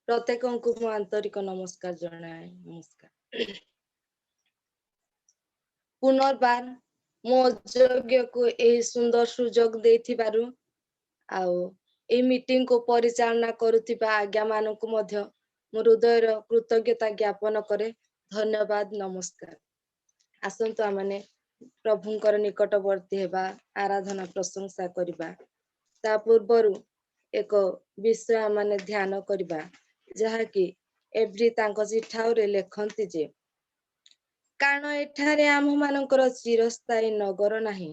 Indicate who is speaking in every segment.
Speaker 1: ପ୍ରତ୍ୟେକଙ୍କୁ ମୁଁ ଆନ୍ତରିକ ନମସ୍କାର ଜଣାଏ। ନମସ୍କାର। ପୁନର୍ବାର ମୋ ଯୋଗ୍ୟକୁ ଏହି ସୁନ୍ଦର ସୁଯୋଗ ଦେଇଥିବାରୁ ଆଉ ଏହି ମିଟିଂ କୁ ପରିଚାଳନା କରୁଥିବା ଆଜ୍ଞା ମାନଙ୍କୁ ମଧ୍ୟ ମୋ ହୃଦୟର କୃତଜ୍ଞତା ଜ୍ଞାପନ କରେ। ଧନ୍ୟବାଦ, ନମସ୍କାର। ଆସନ୍ତୁ ଆମମାନେ ପ୍ରଭୁଙ୍କର ନିକଟବର୍ତ୍ତୀ ହେବା, ଆରାଧନା ପ୍ରଶଂସା କରିବା। ତା ପୂର୍ବରୁ ଏକ ବିଷୟ ଆମମାନେ ଧ୍ୟାନ କରିବା, ଯାହାକି ଏଭ୍ରି ତାଙ୍କ ଚିଠାଉରେ ଲେଖନ୍ତି ଯେ କାରଣ ଏଠାରେ ଆମ୍ଭମାନଙ୍କର ଚିରସ୍ଥାୟୀ ନଗର ନାହିଁ,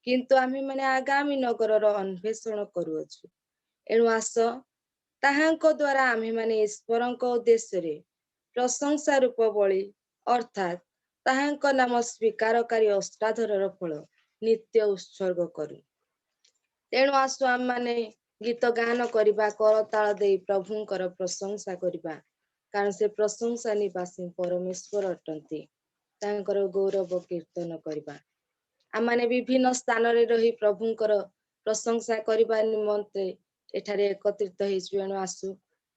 Speaker 1: କିନ୍ତୁ ଆମେମାନେ ଆଗାମୀ ନଗରର ଅନ୍ୱେଷଣ କରୁଅଛୁ। ଏଣୁ ଆସ ତାହାଙ୍କ ଦ୍ୱାରା ଆମେମାନେ ଈଶ୍ୱରଙ୍କ ଉଦ୍ଦେଶ୍ୟରେ ପ୍ରଶଂସା ରୂପ ବଳି ଅର୍ଥାତ୍ ତାହାଙ୍କ ନାମ ସ୍ୱୀକାରକାରୀ ଅଷ୍ଟାଧରର ଫଳ ନିତ୍ୟ ଉତ୍ସର୍ଗ କରୁ। ତେଣୁ ଆସୁ ଆମମାନେ ଗୀତ ଗାନ କରିବା, କରତାଳ ଦେଇ ପ୍ରଭୁଙ୍କର ପ୍ରଶଂସା କରିବା, କାରଣ ସେ ପ୍ରଶଂସା ନିବାସୀ ପରମେଶ୍ୱର ଅଟନ୍ତି। ତାଙ୍କର ଗୌରବ କୀର୍ତ୍ତନ କରିବା। ଆମମାନେ ବିଭିନ୍ନ ସ୍ଥାନରେ ରହି ପ୍ରଭୁଙ୍କର ପ୍ରଶଂସା କରିବା ନିମନ୍ତେ ଏଠାରେ ଏକତ୍ରିତ ହେଇଛୁ। ଏଣୁ ଆସୁ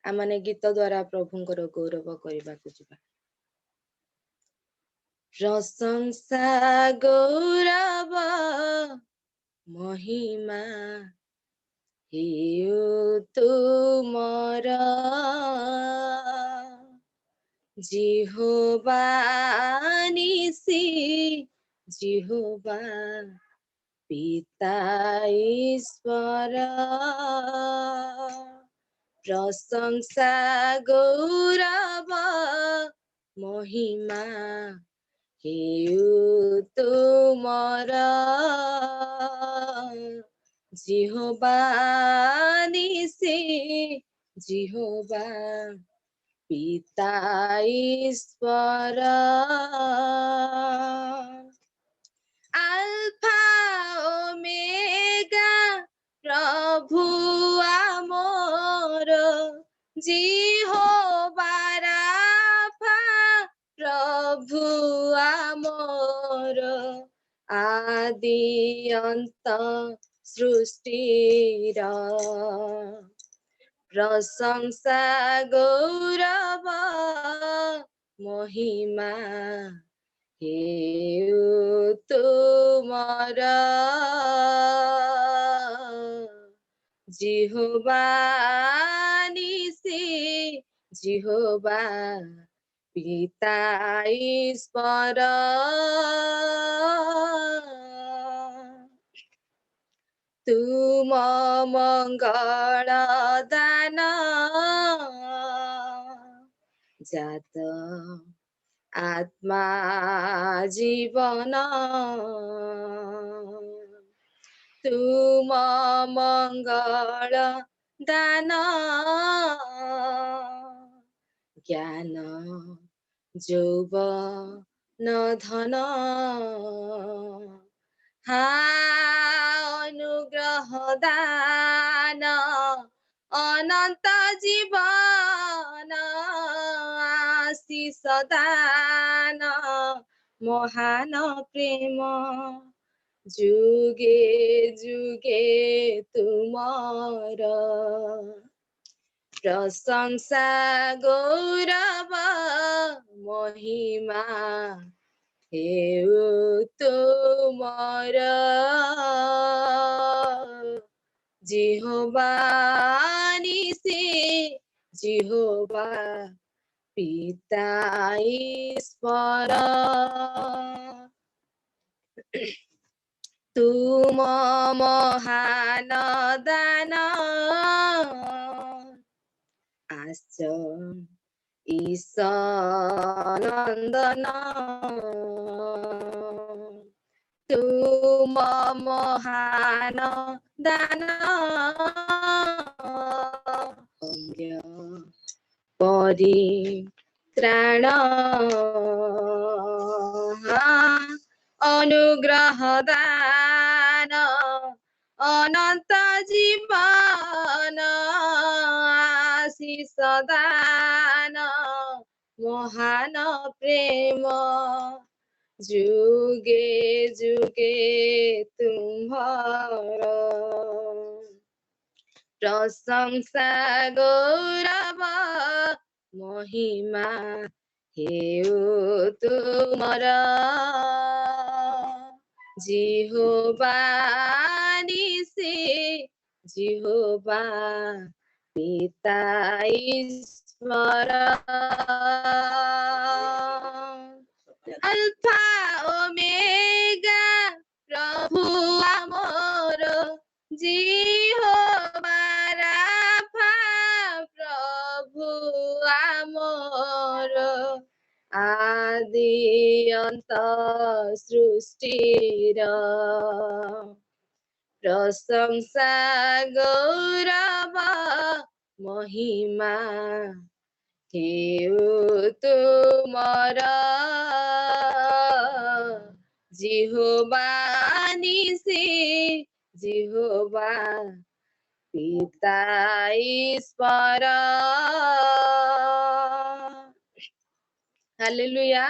Speaker 1: ଆମମାନେ ଗୀତ ଦ୍ୱାରା ପ୍ରଭୁଙ୍କର ଗୌରବ କରିବାକୁ ଯିବା। ପ୍ରଶଂସା ଗୌରବ ମହିମା ହେଉ ତୁମର, ଜିହୋବା ନିସି, ଜିହୋବା ପିତା ଈଶ୍ୱର। ପ୍ରଶଂସା ଗୌରବ ମହିମା ହେଉ ତୁମର, ଜିହୋବା ନିସି, ଜିହୋବା ପିତା ଈଶ୍ୱର। ଆଲଫା ଓମେଗା ପ୍ରଭୁ ଆମର, ଜିହୋବା ରାଫା ପ୍ରଭୁ ଆମର, ଆଦି ଅନ୍ତ ସୃଷ୍ଟିର। ପ୍ରଶଂସା ଗୌରବ ମହିମା ହେଉ ତୁମର, ଜିହୋବା ନିସି, ଜିହୋବା ପିତା ଈଶ୍ୱର। ତୁମ ମଙ୍ଗଳ ଦାନ ଜାତ ଆତ୍ମା ଜୀବନ, ତୁମ ମଙ୍ଗଳ ଦାନ ଜ୍ଞାନ ଯୌବନ ଧନ, ଅନୁଗ୍ରହ ଦାନ ଅନନ୍ତ ଜୀବନ, ଆଶିଷ ଦାନ ମହାନ ପ୍ରେମ, ଯୁଗେ ଯୁଗେ ତୁମର। ପ୍ରଶଂସା ଗୌରବ ମହିମା ହେଉ ତୁମର, ଜିହୋବା ନିସି, ଜିହୋବା ପିତା ଈଶ୍ୱର। ତୁମ ମହାନ ଦାନ ଆସ ଈଶ ନନ୍ଦନ, ତୁମ ମହାନ ଦାନ ପରିତ୍ରାଣ, ଅନୁଗ୍ରହ ଦାନ ଅନନ୍ତ ଜୀବନ, ଆଶିଷ ଦାନ ମହାନ ପ୍ରେମ, ଯୁଗେ ଯୁଗେ ତୁମ୍ଭର। प्रशंसा गौरव महिमा हेउ तुमर जिहोबा निसे जिहोबा पिता ईश्वर अल्फा ओमेगा प्रभु आमर जिहोबा राफा प्रभु आमर आदि अंत सृष्टिर प्रशंसा गौरव महिमा हेउ तुमर जिहोबा निसे जिहोबा पिता ईश्वर हालेलुया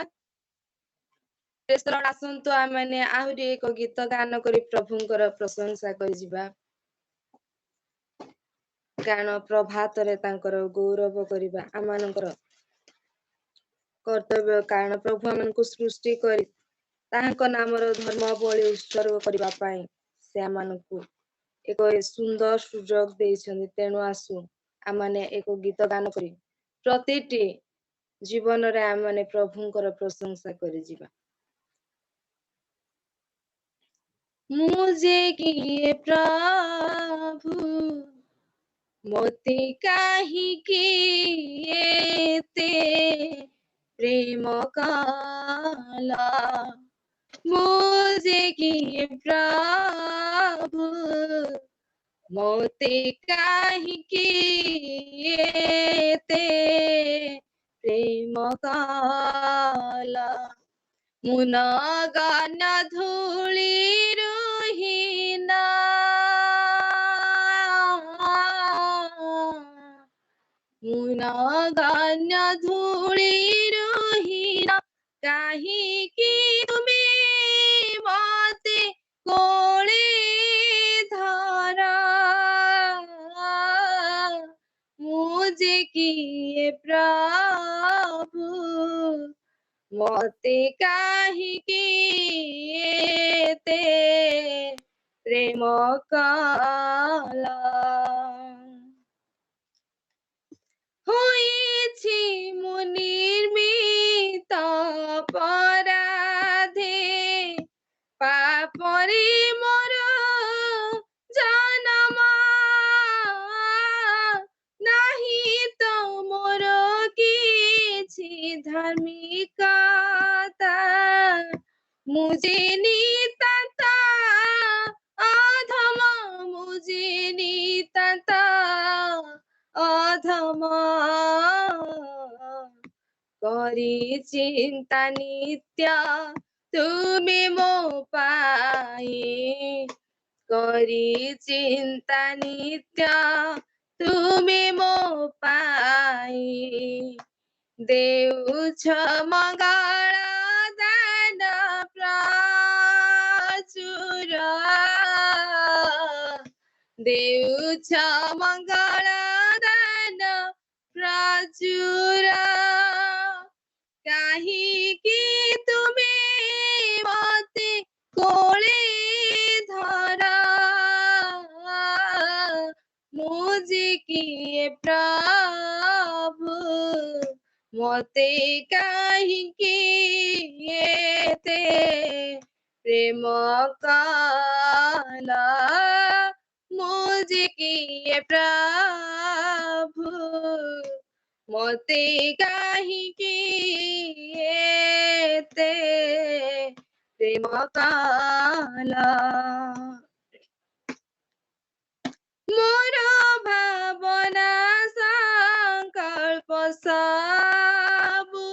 Speaker 1: प्रेज द लॉर्ड आसंतु आमने आहुरी एक गीत गान करी प्रभुंकर प्रशंसा करि जिबा गान प्रभातरे तांकर गौरव करिबा आमानकर कर्तव्य कारण प्रभु आमनको सृष्टि करी ताहांको नामर धर्म बलि उत्सर्ग करिबा पाई से आमानकु एक सुंदर सुजोग देइछन्ति तेणु आसु आमाने एक गीत गान करी प्रतिटी जीवन रे आमाने प्रभुंकर प्रशंसा करि जिबा मुझे किए प्रभु मोते काहि किएते प्रेम काला मुझे किए प्रभु मोते काहि किएते प्रेम काला मुन गान धूली रुहिना मुन गान धूली रुहिना काहिकी तुमे मते कोळे धरा मुझे किए प्रभु मोते काहि किएते प्रेम काला होइछि मु निर्मित अपराधे पापरे मोर जन्म नाही तो मोर किछि धार्मिकता मुझे नितांत अधम मुझे नितांत अधम करी चिंता नित्य तुमे मो पाई करी चिंता नित्य तुमे मो पाई देउछ मंगल दान प्रचुर देउछ मंगल दान प्रचुर काहिकी तुमे मते कोळे धरा मुझे किए प्रभु मोते काहिकी एते प्रेम काला मुझे किए प्रभु मोते काहिकी एते प्रेम काला मोर भावना संकल्प सबु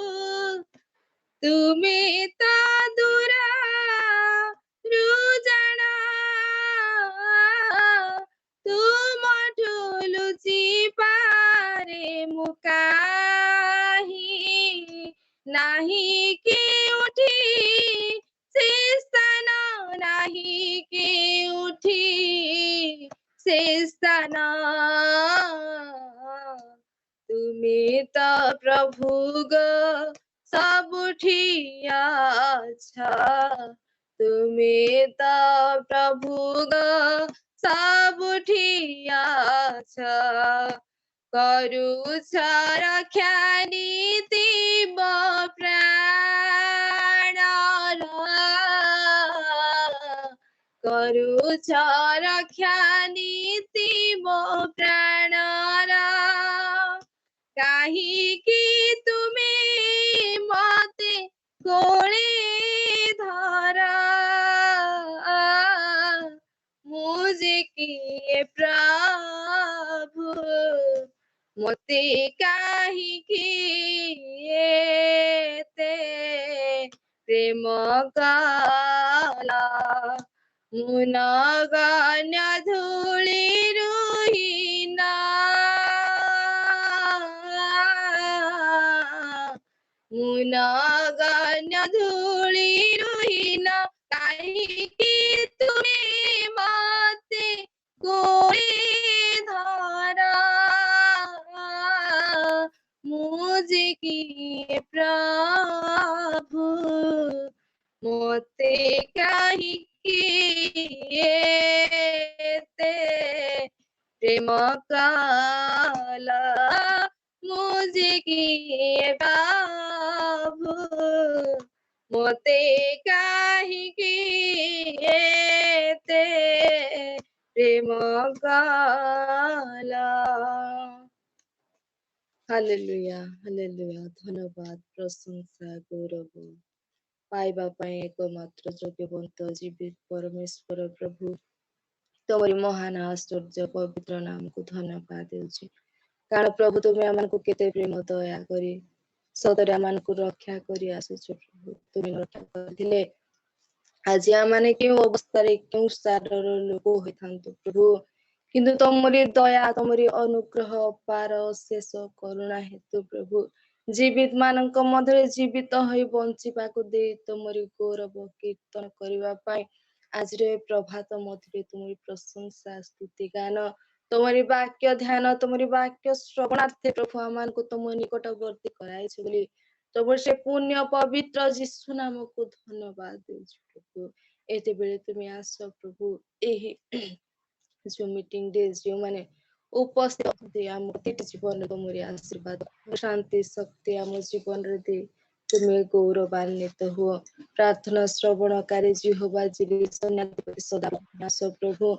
Speaker 1: तुमे ता दूरा रुजना तुम लुचि पारे मुकाही नाही के उठी से स्थान नाही के उठी से स्थान तुमे त प्रभु ग सबुठी आछा तुमे त प्रभु ग सबुठी आछा करुछ रक्षा नीति म प्राण करुछ रक्षा नीति मो प्राण काहीकि तुमे मते कोळे धरा मुझे किए प्रभु मते काहीकि एते प्रेम काला मुनगन्य धूଳି रुहिना मुनगन्य धूଳି रुहिना काहीकि तुमे मते कोळे धरा मुझे किए प्रभु मोते काहीकि एते प्रेम काला मुझे किए प्रभु मोते काहीकि एते प्रेम काला हालेलुया हालेलुया धन्यवाद प्रशंसा गौरव पाइबा ପାଇଁ एकमात्र ଯୋଗ୍ୟବନ୍ତ ଜୀବିତ ପରମେଶ୍ୱର ପ୍ରଭୁ ତମରି ମହାନ ଆଶ୍ଚର୍ଯ୍ୟ ପବିତ୍ର ନାମକୁ ଧନ୍ୟବାଦ ଦେଉଛି କାରଣ ପ୍ରଭୁ ତୁମେ ଆମକୁ କେତେ ପ୍ରେମ ଦୟା କରି ସତରେ ଆମକୁ ରକ୍ଷା କରି ଆସୁଛ ପ୍ରଭୁ ତୁମେ ରକ୍ଷା କରିଥିଲେ ଆଜି ଆମମାନେ କେଉଁ ଅବସ୍ଥାରେ କେଉଁ ସ୍ତରର ଲୋକ ହୋଇଥାନ୍ତୁ ପ୍ରଭୁ କିନ୍ତୁ ତମରି ଦୟା ତମରି ଅନୁଗ୍ରହ ପାର ଶେଷ କରୁଣା ହେତୁ ପ୍ରଭୁ ଜୀବିତ ମାନଙ୍କ ମଧ୍ୟରେ ଜୀବିତ ହୋଇ ବଞ୍ଚିବାକୁ ଦେଇ ତମରି ଗୌରବ କୀର୍ତ୍ତନ କରିବା ପାଇଁ ଆଜିର ଏ ପ୍ରଭାତ ମଧ୍ୟରେ ତୁମରି ପ୍ରଶଂସା ସ୍ତୁତି ଗାନ ତମରି ବାକ୍ୟ ଧ୍ୟାନ ତମରି ବାକ୍ୟ ଶ୍ରବଣାର୍ଥେ ପ୍ରଭୁ ଆମମାନଙ୍କୁ ତମ ନିକଟବର୍ତ୍ତୀ କରାଇଛ ବୋଲି ତମର ସେ ପୁଣ୍ୟ ପବିତ୍ର ଯୀଶୁ ନାମକୁ ଧନ୍ୟବାଦ ଦେଉଛି ପ୍ରଭୁ ଏତେବେଳେ ତୁମେ ଆସ ପ୍ରଭୁ ଏହି ଯୋଉ ମିଟିଂ ଡେ ଯେଉଁମାନେ ଉପସ୍ଥିତ ଅଛନ୍ତି ଆମ ପ୍ରତିଟି ଜୀବନରେ ତମରି ଆଶୀର୍ବାଦ ଶାନ୍ତି ଶକ୍ତି ଆମ ଜୀବନରେ ଦେଇ ତୁମେ ଗୌରବାନ୍ୱିତ ହୁଅ ପ୍ରାର୍ଥନା ଶ୍ରବଣକାରୀ ଜିହୋବା ଯିବି ସନ୍ନ୍ୟାସୀ ସଦା ଆସ ପ୍ରଭୁ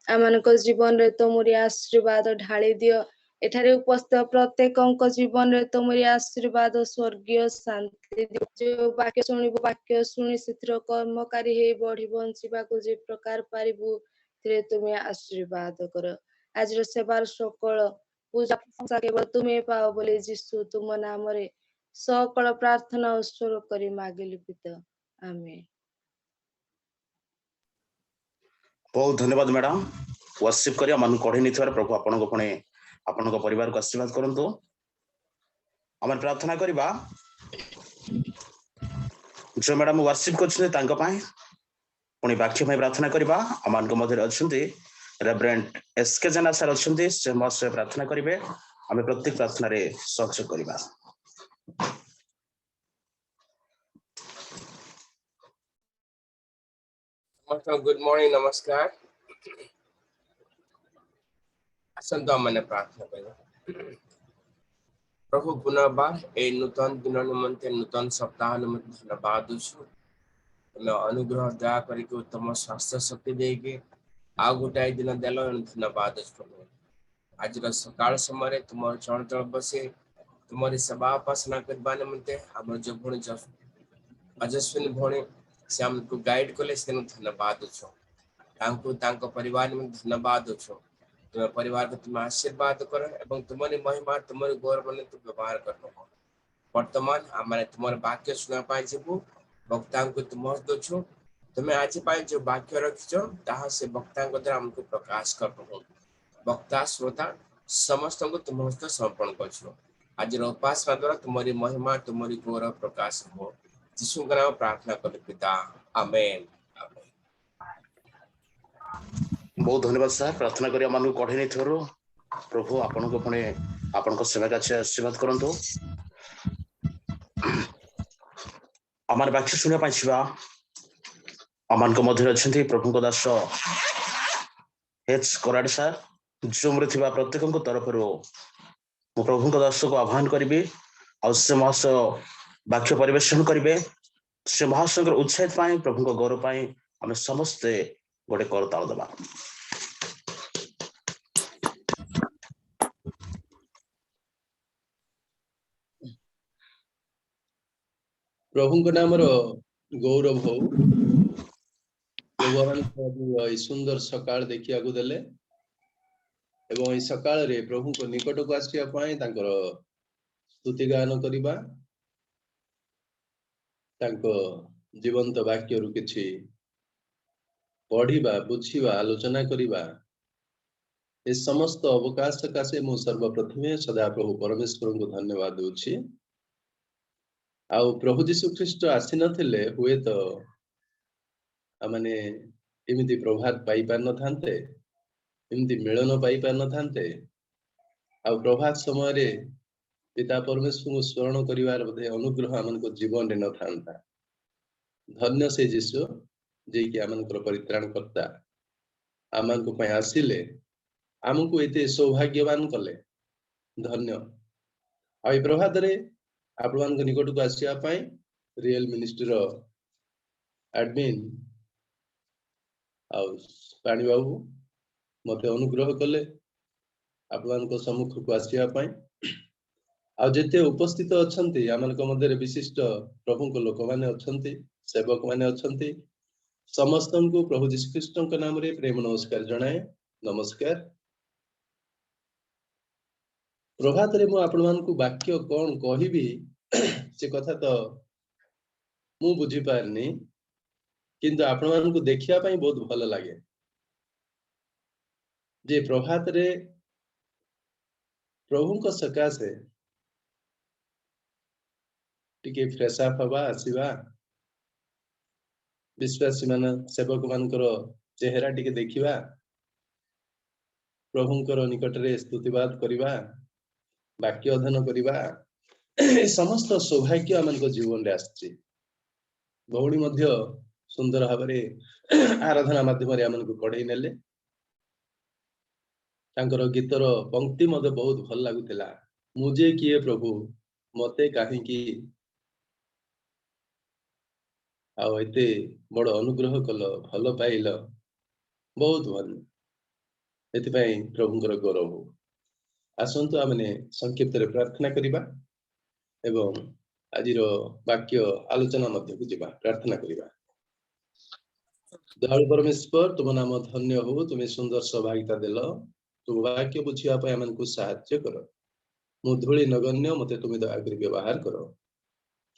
Speaker 1: ଆମମାନଙ୍କ ଜୀବନରେ ତମରି ଆଶୀର୍ବାଦ ଢାଳି ଦିଅ ଏଠାରେ ଉପସ୍ଥିତ ପ୍ରତ୍ୟେକଙ୍କ ଜୀବନରେ ତମରି ଆଶୀର୍ବାଦ ସ୍ୱର୍ଗୀୟ ଶାନ୍ତି ଯୋଉ ବାକ୍ୟ ଶୁଣିବୁ ବାକ୍ୟ ଶୁଣି ସେଥିର କର୍ମକାରୀ ହେଇ ବଢି ବଞ୍ଚିବାକୁ ଯେ ପ୍ରକାର ପାରିବୁ ଥିରେ ତୁମେ ଆଶୀର୍ବାଦ କର ଆଜିର ସେବାର ସକଳ ପୂଜା ପ୍ରଶଂସା କେବଳ ତୁମେ ପାଅ ବୋଲି ଯୀଶୁ ତୁମ ନାମରେ ସକଳ ପ୍ରାର୍ଥନା ଉତ୍ସର୍ଗ କରି ମାଗିଲି ପିତା ଆମେନ୍
Speaker 2: बहुत धन्यवाद मैडम वर्शिप करिया मन कढे निथार प्रभु आपनको पुणे आपनको परिवार को आशीर्वाद करंतु हम प्रार्थना करिबा जो मैडम वर्शिप करछे तांको पाए पुणी वाक्य में प्रार्थना करिबा अमान को मध्य अछंती रेवरेंट एसके जेना सर अछंती से मसे प्रार्थना करिवे हम प्रत्येक प्रार्थना रे सहयोग करिबा
Speaker 3: गुड मॉर्निंग नमस्कार असंतो मैंने प्रार्थना करें प्रभु पुनर्बार ए नूतन दिन निमंते नूतन सप्ताह निमंते धन्यवाद दूछु मैं अनुग्रह दया करके उत्तम स्वास्थ्य शक्ति देके आ गोटाए दिन देल धन्यवाद प्रभु आज सकाल समय तुम चल चल बसे तुम्हारी सेवा उपासना करवा निमंते हम जो भणी अजस्विनी भणी से हमको गाइड कले से धन्यवाद दूछु तांको परिवार में धन्यवाद दूछु तुम परिवार को तुम आशीर्वाद कर एवं तुम्हारी महिमा तुम्हारी गौरव ने तुम व्यवहार कर वर्तमान आम तुम वाक्य सुना पाई जीवु वक्ता को तुम दो तुम्हें आज जो वाक्य रखिच ताहा से वक्ता द्वारा हमको प्रकाश कर वक्ता श्रोता समस्त को तुम हस्त समर्पण कर आज उपास द्वारा तुम्हारी महिमा तुम्हारी गौरव प्रकाश हो जीशु का नाम प्रार्थना कर पिता आमेन
Speaker 2: बहुत धन्यवाद सर प्रार्थना करिया मन को कढे निथार प्रभु आपण को पुणे आपण को सेवा का आशीर्वाद करंतु अमर वाक्य सुनिया पाइछिबा अमान को मध्य अच्छे प्रभु को दास एच कराड़ सार जूम रे थिबा प्रत्येक तरफ मु प्रभु को दास को आह्वान करी से महाशय वाक्य परिवेशन करेंगे से महाशय उत्साहित पाई प्रभु को गौरव पाई आम समस्ते गोटे करताल दबा।
Speaker 4: प्रभु को नाम गौरव हो भगवान सुंदर सकाळ देखिया को देले एवं सकाळ रे प्रभु को निकट को आसिया पाई तांकर स्तुति गान करिबा तांको जीवंत वाक्य रु किछि पढ़िबा बुझिबा आलोचना करिबा ए समस्त अवकाश सकाशे मु सर्वप्रथमे सदा प्रभु परमेश्वर को धन्यवाद दूची। आउ प्रभु जीशु ख्रीष्ट आसी नथिले हुए तो आमने एमिति प्रभात पाई पार न थांते एमिति मिलन पाई पार न थांते आउ प्रभात समय रे पिता परमेश्वर को स्मरण करिवार बोधे अनुग्रह आमन को जीवन रे न थांता। धन्य से जीशु जे कि आमन को परित्राण करता आमन को पय आसीले आमको एते सौभाग्यवान कले धन्य। आ प्रभात रे आपण मान निकट को आसिया पाई रियल मिनिस्ट्री रो एडमिन आउ पाणी बाबू मते अनुग्रह कले आपण मान को सम्मुख को आसिया पाई आ जेते उपस्थित अछंती आमन को मध्य विशिष्ट प्रभु को लोक माने अछंती सेवक माने अछंती समस्तन को प्रभु जीशु ख्रीष्ट के नाम रे प्रेम नमस्कार जणाए। नमस्कार। प्रभात रे मु आपण मान को वाक्य कोन कहिबी से कथा तो मु बुझी पारनी किंतु आपण मान को देखिया पई बहुत भल लागे जे प्रभात रे प्रभु को सकाशे टिके फ्रेश अप हवा आसीबा विश्वासी मान सेवक मानकर चेहरा टिके देखिबा प्रभुंकर निकट रे स्तुतिवाद करिबा वाक्य अध्ययन करिबा समस्त सौभाग्य आमन को जीवन रे आछि। बहुड़ी मध्य सुंदर भाबरे आराधना माध्यम रे आमन को पढ़ै नेले तांकर गीतर पंक्ति मते बहुत भल लागुतिला मुझे किए प्रभु मते काहे की आ एते बड़ अनुग्रह कल भल पाइल बहुत भल एति पई प्रभुंकर गौरव हो। आसंतु आमने संक्षिप्त रे प्रार्थना करिबा एवं आजिर वाक्य आलोचना मध्य को जीवा प्रार्थना करिबा। दयालु परमेश्वर तुम नाम धन्य हो तुम्हें सुंदर सौभाग्यता देल तुम वाक्य बुझिया पय हमन को सहायता करो मु धूली नगण्य मते तुम दया कर व्यवहार करो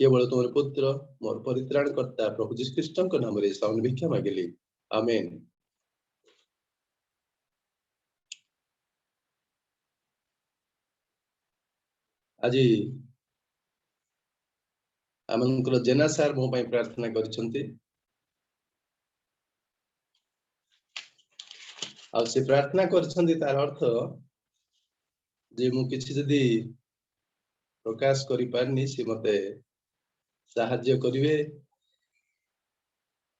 Speaker 4: केवल तुम पुत्र मोर परित्राण करता प्रभु जीशु ख्रीष्ट के नाम रे साउन भिक्षा मागिली आमेन। आज आमनकर जेना सार मो पई प्रार्थना करछंती आ से प्रार्थना करछंती तार अर्थ जे मु किछि जदी प्रकाश करि पारनी से मते साहाय्य करिवे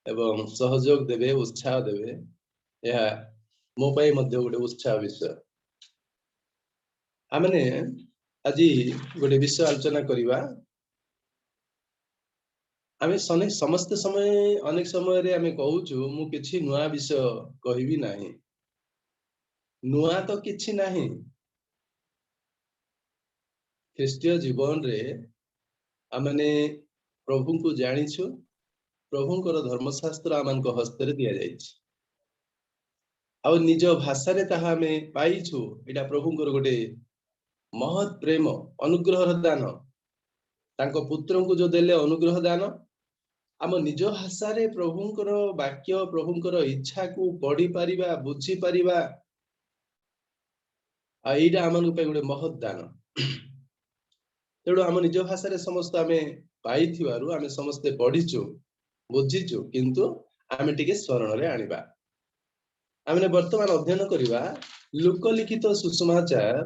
Speaker 4: एवं सहयोग देबे उत्साह देबे या मो पई मध्य गोटे उत्साह विषय आमने आज गोटे विषय आलोचना करिवा। आमे समस्त समय अनेक समय रे आमे कहूछु मु किछि नुआ विषय कहिबी नाही नुआ तो किछि नाही ख्रीस्टीय जीवन रे आमने प्रभु को जानिछु प्रभुंकर धर्मशास्त्र आमन को हस्त रे दिया जाइछि आ निज भाषा रे ताहा हमें पाइछु एटा प्रभुंकर गोटे महत् प्रेम अनुग्रह दान तांको पुत्र को जो देले अनुग्रह दान आम निज भाषा रे प्रभुंकर वाक्य प्रभुंकर इच्छा को पढ़ी पारिबा बुझी पारिबा आ एटा आमन पे गोटे महत् दान तेणु आम निज भाषा रे समस्त आमे पाइथिबारु आमे समस्त पढ़ीछु बुझीछु किंतु आमे टिके स्मरण रे आनिबा आमने वर्तमान अध्ययन करिबा लोकलिखित सुसमाचार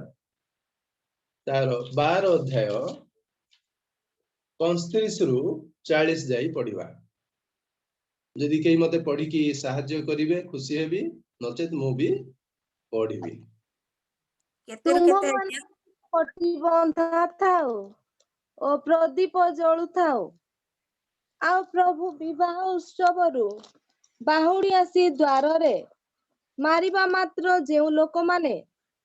Speaker 4: तार 12 अध्याय 35 रु 40 जाई पढ़िबा। यदि कहीं मते पढ़ी की साहाय्य करिवे खुशी हेबी, नचेत मु भी पढ़िबी।
Speaker 1: ତୁମମାନେ କଟିବନ୍ଧା ଥାଅ ଓ ପ୍ରଦୀପ ଜଳୁଥାଉ, ଆଉ ପ୍ରଭୁ ବିବାହ ଉତ୍ସବରୁ ବାହୁଡ଼ି ଆସି ଦ୍ୱାରରେ ମାରିବା ମାତ୍ର ଯେଉଁ ଲୋକମାନେ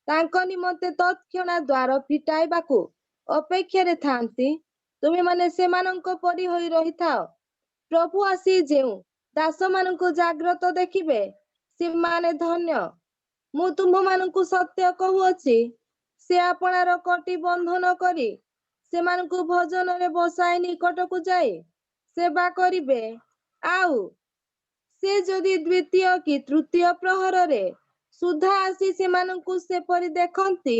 Speaker 1: ତାଙ୍କ ନିମନ୍ତେ ତତ୍କ୍ଷଣା ଦ୍ୱାର ଫିଟାଇବାକୁ ଅପେକ୍ଷାରେ ଥାନ୍ତି, ତୁମେମାନେ ସେମାନଙ୍କ ପରି ହୋଇ ରହିଥାଅ। ପ୍ରଭୁ ଆସି ଯେଉଁ ଦାସମାନଙ୍କୁ ଜାଗ୍ରତ ଦେଖିବେ, ସେମାନେ ଧନ୍ୟ। ମୁଁ ତୁମ୍ଭମାନଙ୍କୁ ସତ୍ୟ କହୁଅଛି, ସେ ଆପଣାର କଟି ବନ୍ଧନ କରି ସେମାନଙ୍କୁ ଭୋଜନରେ ବସାଇ ନିକଟକୁ ଯାଇ ସେବା କରିବେ। ଆଉ ସେ ଯଦି ଦ୍ୱିତୀୟ କି ତୃତୀୟ ପ୍ରହରରେ ସୁଦ୍ଧା ଆସି ସେମାନଙ୍କୁ ସେପରି ଦେଖନ୍ତି,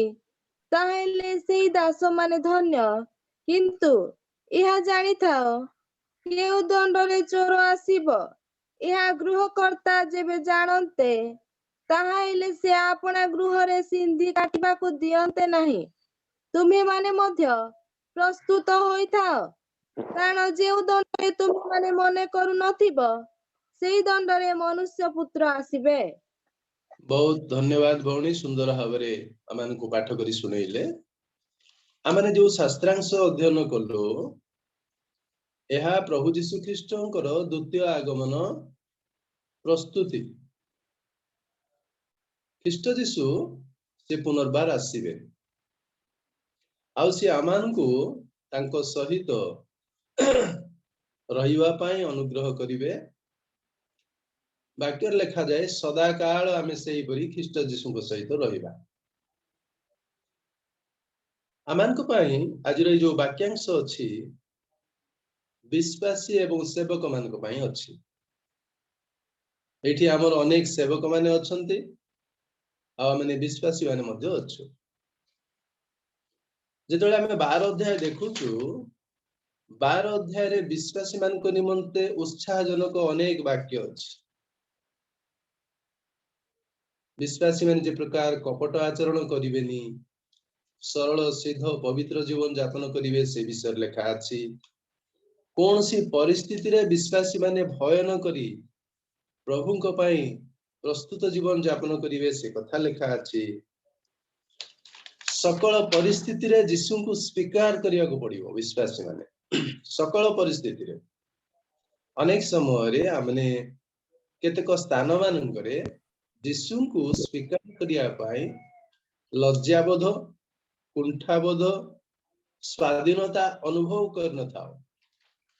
Speaker 1: ତାହେଲେ ସେଇ ଦାସମାନେ ଧନ୍ୟ। କିନ୍ତୁ ଏହା ଜାଣିଥାଅ, କେଉଁ ଦଣ୍ଡରେ ଚୋର ଆସିବ, ଏହା ଗୃହକର୍ତ୍ତା ଯେବେ ଜାଣନ୍ତେ, ତାହାହେଲେ ସେ ଆପଣା ଗୃହରେ ସିନ୍ଧି କାଟିବାକୁ ଦିଅନ୍ତେ ନାହିଁ। ତୁମେମାନେ ମଧ୍ୟ ପ୍ରସ୍ତୁତ ହୋଇଥାଅ, କାରଣ ଯେଉଁ ଦଣ୍ଡରେ ତୁମେମାନେ ମନେ କରୁନଥିବ, ସେଇ ଦଣ୍ଡରେ ମନୁଷ୍ୟ ପୁତ୍ର ଆସିବେ।
Speaker 4: बहुत धन्यवाद भौणी, सुंदर भावरे आमानकु पाठ करी सुनेइले। आमाने जो शास्त्रांश अध्ययन कलो, एहा प्रभु जीशु ख्रीष्टंकर द्वितीय आगमन प्रस्तुति। ख्रीष्ट जीशु से पुनर्बार आसीबे, आउ से आमानकु तांको सहित रहिबा पाई अनुग्रह करिवे। वाक्य लिखा जाए सदा काल आमे सेही परी ख्रीष्ट जीशु सहित रहिबा। आमानकु पाई आज जो वाक्यांश अछि विश्वासी एवं सेवक मानक पाई अछि। एठी हमर अनेक सेवक माने अछंती, आ माने विश्वासी माने मध्ये अछु। जेतले आमे 12 अध्याय देखुछु, 12 अध्याय रे विश्वासी मानक निमंते उत्साहजनक अनेक वाक्य अछि। विश्वासी माने जे प्रकार कपट आचरण करिवेनी, सरल सिद्ध पवित्र जीवन यापन करिवे, से विषय लिखा अछि। कौन सी परिस्थिति रे विश्वासी माने भय न करी प्रभुंक पाई प्रस्तुत जीवन यापन करिवे, से कथा लिखा अछि। सकल परिस्थिति रे यीशु को स्वीकार करिया को पड़िबो विश्वासी माने। सकल परिस्थिति रे अनेक समय रे हमने केतेक स्थान मानकरे यीशु को स्वीकार करिया पाई लज्जाबोध, कुंठाबोध, स्वाधीनता अनुभव कर न था।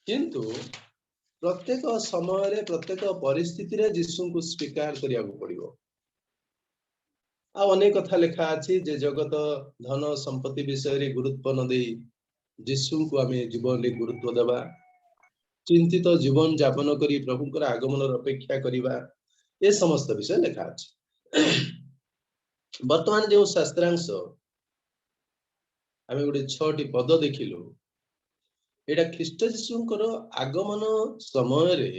Speaker 4: किंतु प्रत्येक समय रे प्रत्येक परिस्थिति रे यीशु को स्वीकार करिया को पड़िबो। आ अनेक कथा लिखा अछि जे जगत धन संपत्ति विषय रे गुरुत्व न देई यीशु को आमे जीवन रे गुरुत्व देबा, चिंतित जीवन यापन करी प्रभुकर आगमन अपेक्षा करिबा, ए समस्त विषय लिखा अछि। वर्तमान जो शास्त्रांश आमे गुडे 6टी पद देखिलु, एटा ख्रीष्ट यीशुंकर आगमन समय रे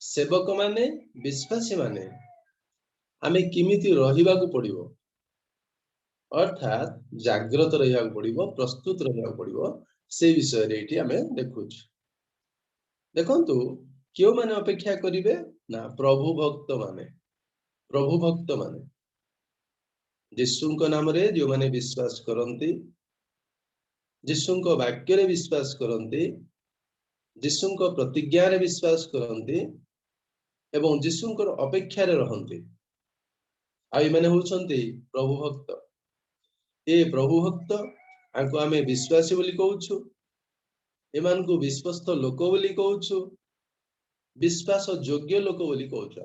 Speaker 4: सेवक माने विश्वासी माने आमे किमिति रहिबा को पड़िबो, अर्थात जागृत रहिबा को पड़िबो, प्रस्तुत रहिबा को पड़िबो, से विषय रे एठी आमे देखुछु। देखंतु क्यों माने अपेक्षा करिवे ना प्रभु भक्त माने। प्रभु भक्त माने यीशुंक नाम रे जो माने विश्वास करंती, यीशुंक वाक्य रे विश्वास करंती, यीशुंक प्रतिज्ञा रे विश्वास करंती एवं यीशुंकर अपेक्षा रे रहंती, आइ माने होचंती प्रभु भक्त। ए प्रभु भक्त आंको आमे विश्वासी बोली कहूछु, एमान को विश्वस्त लोक बोली कहूछु, विश्वास योग्य लोक बोली कहूछु।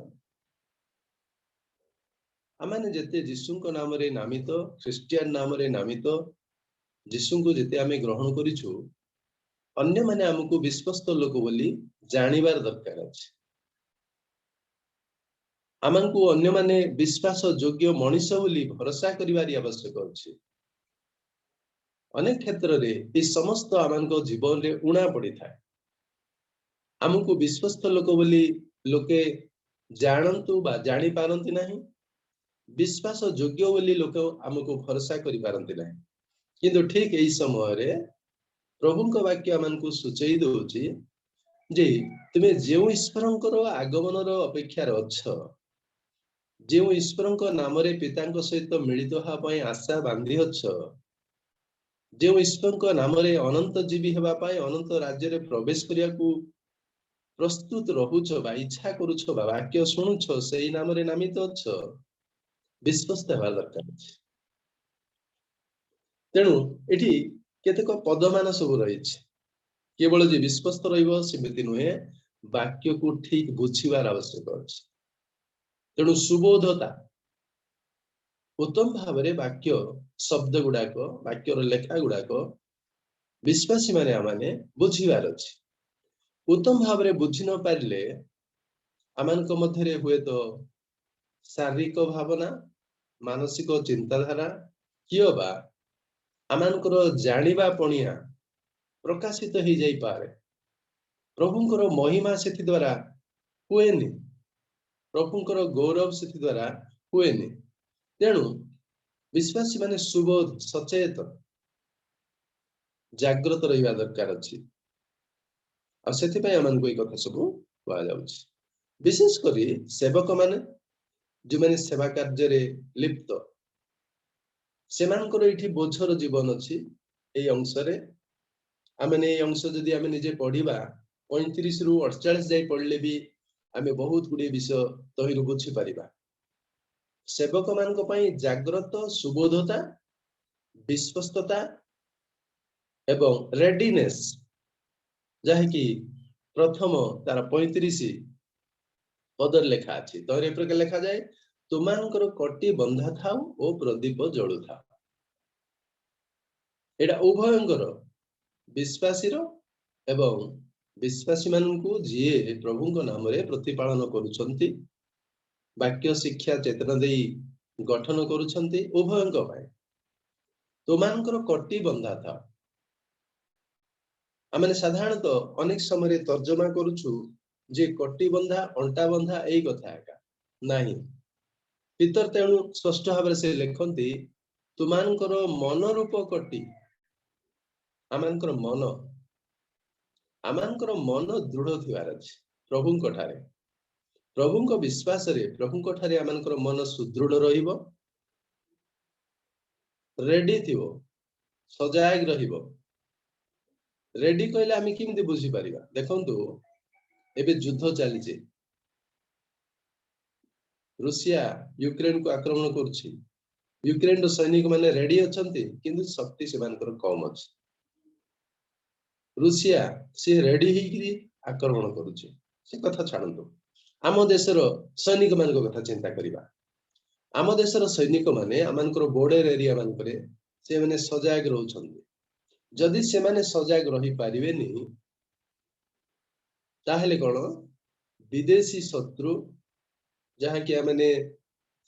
Speaker 4: आमाने जेते यीशुंक नाम रे नामित, ख्रिस्टियन नाम रे नामित यीशु को जेते आमे ग्रहण करिछु, अन्य माने हमको विश्वस्त लोक बोली जानिबार दरकार अछि। आमको अन्य माने विश्वास योग्य मनुष्य बोली भरोसा करिबार आवश्यक अछि। अनेक क्षेत्र रे ए समस्त आमको जीवन रे उणा पड़ी थाए। हमको विश्वस्त लोक बोली लोके जानतु बा जानी पारंती नहीं, विश्वास योग्य बोली लोक आमको भरोसा करि पारंती नहीं, किंतु ठीक एई समय रे प्रभु को वाक्य आमको सूचई दोची जे तुमे जेउ ईश्वरंकर आगमनर अपेक्षार अछ, जेउ ईश्वरंक नाम रे पितांक सहित मिलित होवा पई आशा बांधी अछ, जेउ ईश्वरंक नाम रे अनंत जीवी हेबा पई अनंत राज्य रे प्रवेश करिया को प्रस्तुत रहुछ बा इच्छा करूछ बा वाक्य सुनुछ सेई नाम रे नामित अछ, विश्वस्त हेबा दरकार अछि। तेणु एठी केतेक पदमान सब रहिछि, केवल जे विश्वस्त रहिबो सेमिति नुहे, वाक्य को ठीक बुझिबार आवश्यक अछि। तेणु सुबोधता उत्तम भाव रे वाक्य शब्द गुडाक वाक्यर लेखा गुडाक विश्वासी माने आमाने बुझिबार अछि। उत्तम भाव रे बुझि न पारिले आमानक मध्यरे हुए तो शारीरिक भावना, मानसिक चिंताधारा कियोबा आमानकर जानिबा पणिया प्रकाशित हो जाई पारे। प्रभुंकर महिमा सेति द्वारा हुएनि, प्रभुंकर गौरव सेति द्वारा हुएनि। तेणु विश्वासी माने सुबोध सचेत जागृत रहिबा दरकार अछि। आ सेति पय आमानको ए कथा सब हुआ जाउछि। विशेष करी सेवक माने जो माने सेवा कार्य रे लिप्त, सेमानकर एठी बोझर जीवन अछि। ए अंश रे आमे ए अंश जदि आमे निजे पढिबा 35 रु 48 जाई पढले भी आमे बहुत गुडे विषय तहिरु बुझि परिबा। सेवक मानक पई जागृत सुबोधता, विश्वस्तता एवं रेडीनेस, जहा कि प्रथम तार 35 पदर लेखा अछि। तोर ए प्रकार लेखा जाए, तुमानकर कटी बंधा थाउ ओ प्रदीप जळु थाउ। एडा उभयंकर विश्वासी रो एवं विश्वासी मानकु जिए प्रभुंक नाम रे प्रतिपालन करूछंती, वाक्य शिक्षा चेतना देई गठन करूछंती, उभयंक पाए तुमानकर कटी बंधा थाउ। आमे साधारणतः अनेक समय रे तर्जमा करूछु जे कटी बंधा अंटा बंधा एई कथा एका नाही। पितर तेणु स्पष्ट भाव से लेखंती तुमानकर मन रूप कटी, आमानकर मन दृढ़ थिवार अछि प्रभुंक ठारे। प्रभुंक विश्वास रे प्रभुंक ठारे आमानकर मन सुदृढ़ रहिबो, रेडी थिबो, सजाग रहिबो। रेडी कहले आमे किमति बुझी परिबा? देखंतु एबे युद्ध चलीचे, रूसिया यूक्रेन को आक्रमण करुछि। यूक्रेन रो सैनिक माने रेडी अछंती, किंतु शक्ति सेमानकर कम अछि। रूसिया से रेडी हिकरी आक्रमण करुछि, से कथा छाडंतु। आम देशर सैनिक मानक कथा चिंता करिबा। आम देशर सैनिक माने आमानकर बॉर्डर एरिया मानकरे से माने सजाग रहउछंती। जदि से माने सजाग रही पारिबेनी ताहेले कोन विदेशी शत्रु जहा कि आमने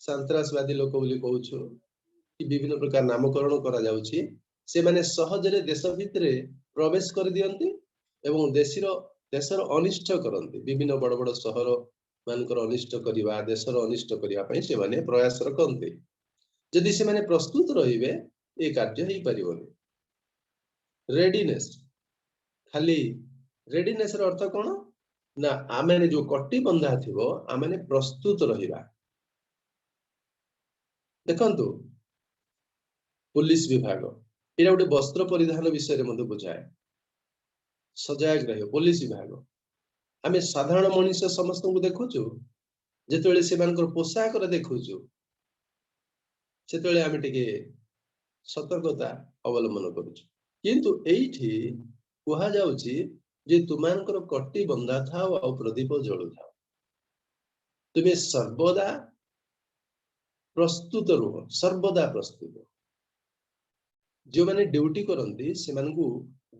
Speaker 4: संतरासवादी लोक बोली कहउछु कि विभिन्न प्रकार नामकरण करा जाउछि, से माने सहजरे देश भितरे प्रवेश कर दियंती एवं देशर अनिष्ट करंती। विभिन्न बड़ बड़ शहर मानकर अनिष्ट करिबा, देशर अनिष्ट करिबा पई से माने प्रयास रखंती। जदि से माने प्रस्तुत रहिबे ए कार्य हेई परिबोनी। रेडीनेस, खाली रेडीनेस रो अर्थ कोन ना आमे जो कटी बंधा थिबो आमे प्रस्तुत रहिबा। देखंतु पुलिस विभाग एरा गोटे वस्त्र परिधान विषय रे मते बुझाए, सजाग रहियो पुलिस विभाग। आमे साधारण मनुष्य समस्त को देखुछु, जेतेले से मानकर पोशाक रे देखुछु सेतेले आमे टिके सतर्कता अवलंबन करूछु। किंतु एइठी कुहा जाउछि जे तुमानकर कटी बंधा थाओ आ प्रदीप जळु थाओ। तुमे सर्वदा प्रस्तुत रहो, सर्वदा प्रस्तुत। जो माने ड्यूटी करंती से मानकु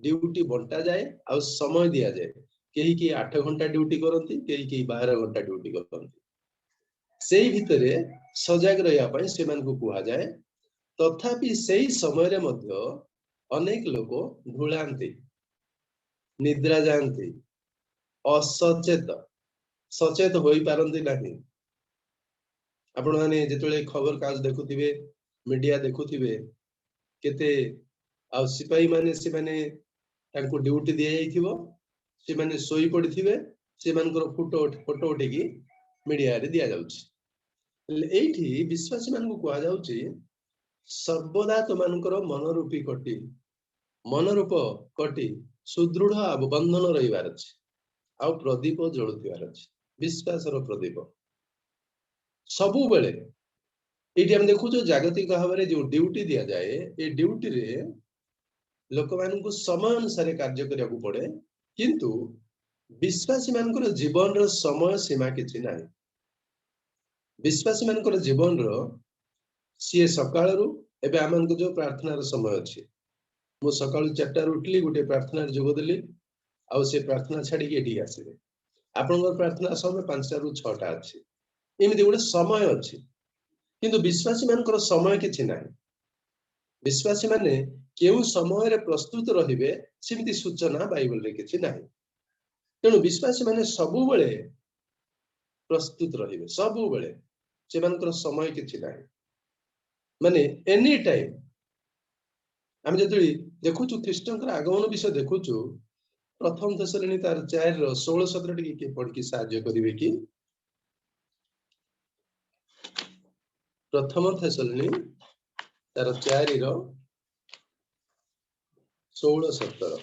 Speaker 4: ड्यूटी बंटा जाए आ समय दिया जाए। केही की 8 घंटा ड्यूटी करंती, केही की 12 घंटा ड्यूटी करंती। सेही भितरे सजाग रहिया पई से मानकु कुहा जाए। तथापि सेही समय रे मध्य अनेक लोक भुलांती, निद्रा जानती, असचेत, सचेत होई पारंती नहीं। आपण माने जेतले खबर काज देखुथिबे मीडिया देखुथिबे केते आ सिपाही माने से माने तांको ड्यूटी दिया जाइथिबो से माने सोई पड़िथिबे से मानकर फोटो उठेकी मीडिया रे दिया जाउछि। एठी विश्वासी मान को कहा जाउछि सर्वदा तो मानकर मनरूपी कटी मनरूप कटी सुदृढ़ बंधन रहिबार अछि आ प्रदीप जळुथिबार अछि विश्वासर प्रदीप सबु बेले। एठी हम देखु जो जागतिक भाव जो ड्यूटी दिया जाए ए ड्यूटी रे लोक मानकु समय अनुसार कार्य करिया को पड़े किंतु विश्वासी मानकर जीवन रो समय सीमा किछि नाही। विश्वासी मानकर जीवन रो सी सकाळ रु एबे आमनको जो प्रार्थना रो समय अछि मो सकाळ 4टा रो उठली गोटे प्रार्थना रे जोग देली आ से प्रार्थना छाडी के एठी आसीबे आपनकर प्रार्थना समय 5टा रु 6टा अछि एमिति गोटे समय अछि किंतु विश्वासी मानकर समय किछि नाही। विश्वासी माने केउ समय रे प्रस्तुत रहिबे सिमिति सूचना बाइबल रे किछि नाही। तेणु विश्वासी माने सबु बेले प्रस्तुत रहिबे सबु बेले से मानकर समय किछि नाही माने एनी टाइम। हम जतली देखुछु ख्रीष्टनकर आगमन विषय देखुछु प्रथम थेसलोनी तार 4 रो 16-17 टिके के पढ के सहाय्य करिवे कि प्रथम थेसलोनी तार 4 रो 16-17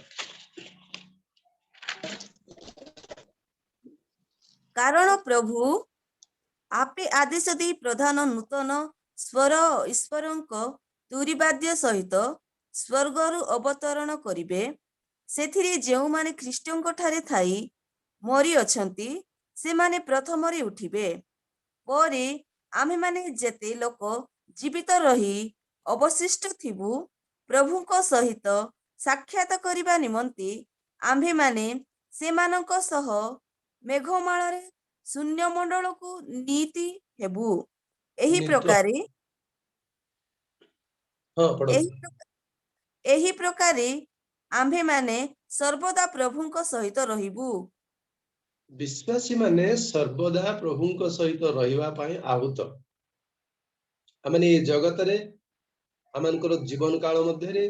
Speaker 5: कारण प्रभु आपे आदेश दे प्रधान नूतन स्वर ईश्वरंक तुरीवाद्य सहित स्वर्गरु अवतरण करिवे सेथिरे जेउ माने ख्रीष्टंक ठारे थाई मरी अछंती से माने प्रथम रे उठिबे परे आमे माने जेते लोक जीवित रही अवशिष्ट थिबु प्रभुंक सहित साक्षात करिबा निमंती आम्भे माने सेमानंक सह मेघमाଳରେ शून्य मंडल को नीति हेबु एही प्रकारे
Speaker 4: हां पढो
Speaker 5: एही प्रकारे आम्भे माने सर्वदा प्रभुंक सहित रहिबु।
Speaker 4: विश्वासी माने सर्वदा प्रभुंक सहित रहिबा पई आहुत आमने जगत रे आमनकर जीवन काल मध्य रे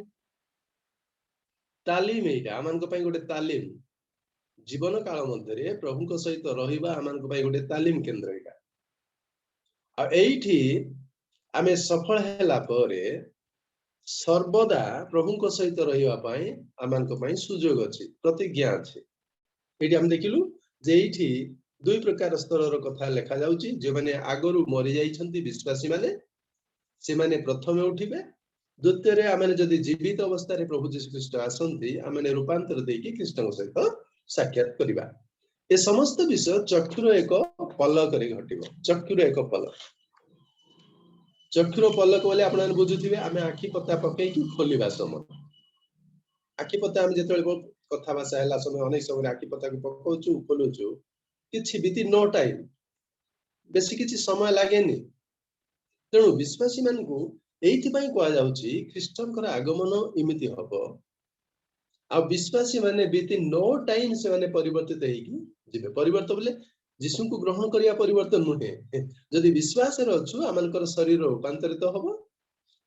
Speaker 4: तालीम एटा आमनक पई गोटे तालीम जीवन काल मध्य रे प्रभुंक सहित रहिबा आमनक पई गोटे तालीम केंद्र एटा आ एठी आमे सफल हैला परे सर्वदा प्रभुंक सहित रहिबा पई आमनक पई सुजोग अछि प्रतिज्ञा अछि। एठी हम देखिलु जे एठी दुई प्रकार स्तर कथा लेखा जाउची जे माने आगरु मरि जाइछंती विश्वासी माने से माने प्रथमे उठिबे द्वितीय रे आमे जदि जीवित अवस्था रे प्रभु यीशु ख्रीष्ट आसंती आमे रूपांतर देकी ख्रीष्टଙ୍କ सहित साक्षात करिबा ए समस्त विषय चक्षुर एक पलक रे घटिबो चक्षुर एक पलक चक्षुर पलक बोले आपण बुझुथिबे आमे आखी पता पकई की खोलिबा समय आखी पता हम जेतले कथा भाषा हैला समय अनेक समय आखी पता को पकोचु खोलुचु किछि बिति नो टाइम बेसी किछि समय लागेनी। तेणु विश्वासी मान को एइथि पई कोआ जाउची ख्रीष्टनकर आगमन इमिति हबो आ विश्वासी माने बिति नो टाइम से माने परिवर्तित हेकी जिबे परिवर्तन बोले यीशु को ग्रहण करिया परिवर्तन नुहे जदि विश्वास रे अछु आमनकर शरीर रूपांतरित हबो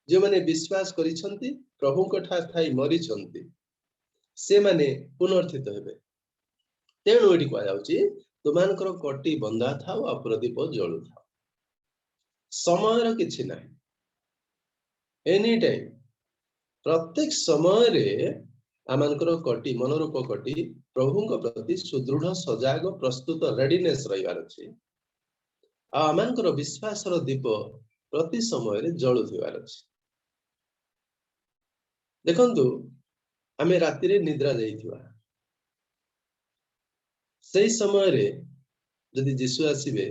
Speaker 4: जे माने विश्वास करिसंती प्रभु को ठाई मरि छंती से माने पुनर्थित हेबे। तेणु एठी कोआ जाउची तुमानकर कटी बंधा थाओ आ प्रदीप जळु थाओ समय रो किछि नाही एनी टाइम प्रत्येक समय रे आमनकर कटी मनरूप कटी प्रभुंक प्रति सुदृढ़ सजाग प्रस्तुत रेडीनेस रहिबार अछि आ आमनकर विश्वास रो दीप प्रति समय रे जळु थिबार अछि। देखंतु आमे राति रे निद्रा जाइथिबा सेही समय रे जदि यीशु आसीबे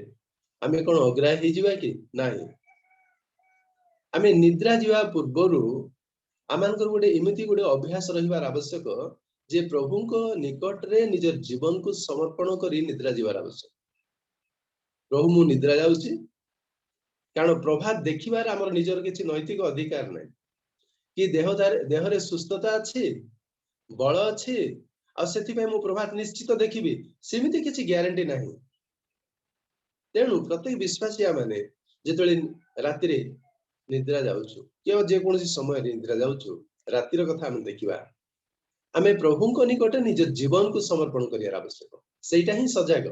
Speaker 4: आमे कोन अग्राही हि जिबा कि नाही आमे निद्रा जिबा पूर्वरु आमनकर गोटे इमिति गोटे अभ्यास रहिबार आवश्यक जे प्रभुंक निकट रे निजर जीवन को समर्पण करी निद्रा जिबार आवश्यक। प्रभु मु निद्रा जाउची कारण प्रभात देखिबार हमर निजर किछि नैतिक अधिकार नै कि देह रे सुस्थता अछि बल अछि आ सेति पय मु प्रभात निश्चित देखिबी सेमिति किछि ग्यारंटी नाही तेणु प्रत्येक विश्वासी माने जेतळे रात्रि निद्रा जाउछु के जे कोनसी समय निद्रा जाउछु रातिर कथा हम देखिबा आमे प्रभुको निकटे निज जीवन को समर्पण करियार आवश्यक सेटा ही सजाग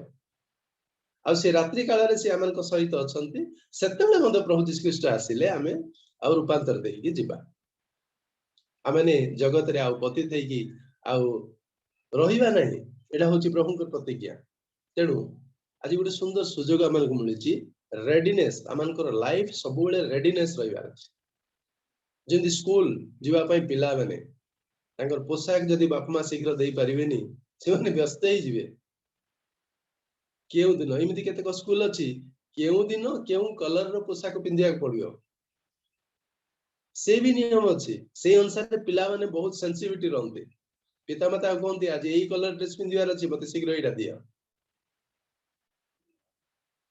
Speaker 4: आ से रात्रि काल रे से आमन को सहित अछंती सेतेबेले मद प्रभु यीशु ख्रीष्ट आसिले आमे आ रूपांतर देकी जिबा आमने जगत रे आ पतित हेकी आ रहिबा नाही एटा होची प्रभुको प्रतिज्ञा तेणु आज गोटे सुंदर सुजोग आमन को मिलुची रेडीनेस आमन को लाइफ सब बेले रेडीनेस रहिबार अछि जेंति स्कूल जीवा पई पिला माने तांकर पोशाक जदि बापमा शीघ्र देई परिबेनी से माने व्यस्त हे जिवे केउ दिन एमिति केते स्कूल अछि केउ दिन केउ कलर रो पोशाक पिंदिया पड़ियो से भी नियम अछि से अनुसार पिला माने बहुत सेंसिटिविटी रहंते पिता माता कहंती आज एई कलर ड्रेस पिंदियार अछि मते शीघ्र एटा दिया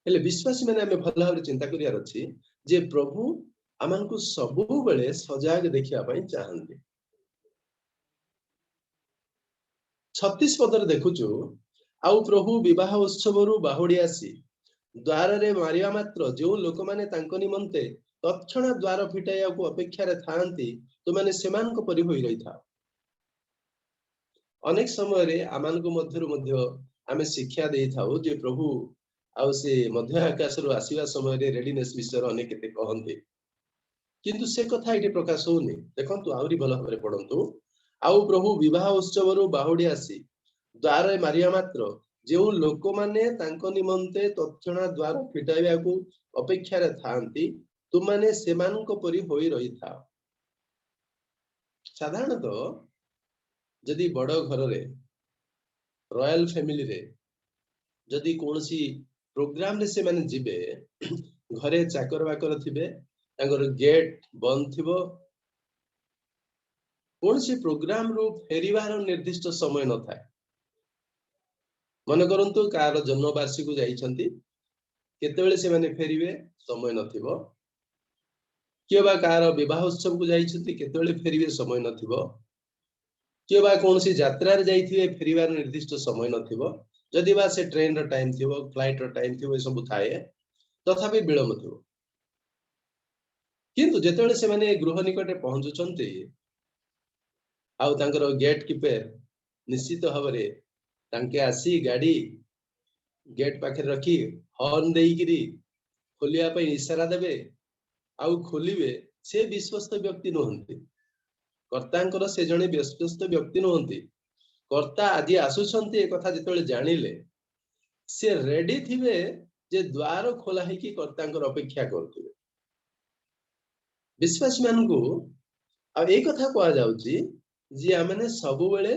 Speaker 4: हेले विश्वासी माने हमें भल भाव चिंता करियार अछि जे प्रभु आमन को सब बेले सजाग देखिया पई चाहंती 36 पदर देखुचु आउ प्रभु विवाह उत्सव रु बाहुडी आसी द्वार रे मारिया मात्र जो लोक माने तांको निमंते तत्क्षण द्वार फिटाइया को अपेक्षा रे थांती तो माने समान को परि होई रही था अनेक समय रे आमान को मध्य आमे शिक्षा देई थाउ जे प्रभु आउ से मध्य आकाश रु आसीवा समय रे रेडीनेस विषय अनेक केते कहंते किंतु से कथा इटे प्रकाश होनी देखंतु आउरी भल भाबरे पढंतु आउ प्रभु विवाह उत्सव रु बाहुडी आसी द्वार रे मारिया मात्र जो लोक माने तांको निमंते तत्क्षण द्वार फिटाइया को अपेक्षा रे थांती तुमाने सेमान को परि होई रही था साधारणतः जदि बड़ घर रे रॉयल फैमिली रे जदि कोनसी प्रोग्राम रे से माने जिबे घरे चाकर बाकर थिबे तांगर गेट बंद थिबो कोनसी प्रोग्राम रो फेरिवार निर्दिष्ट समय न थाए मन करंतु कार जन्म वार्षिक जाइछंती केतेबेले से माने फेरिवे समय नथिबो किबा कार विवाह उत्सव को जाइछंती केतेबेले फेरिवे समय नथिबो किबा कोनसी यात्रा रे जाइथिबे फेरिवार निर्दिष्ट समय नथिबो जदि बा से ट्रेन रो टाइम थिबो फ्लाइट रो टाइम थिबो सब थाए तथापि विलंब थिबो किंतु जेतेबेले से माने गृह निकटे पहुंचुचंती आउ तांकर गेट कीपर निश्चित भावरे तांके आसी गाड़ी गेट पाखे रखी हॉर्न देइगिरी खोलिया पई इशारा देबे आउ खोलिबे से विश्वस्त व्यक्ति नहंती कर्तांकर से जणे विश्वस्त व्यक्ति नहंती कर्ता आदि आसुछंती ए कथा जेतेबेले जानिले से रेडी थिबे जे द्वार खोला है कि कर्तांकर अपेक्षा करथिबे विश्वासी मानकु आ ए कथा कोआ जाउची जे आमने सब बेले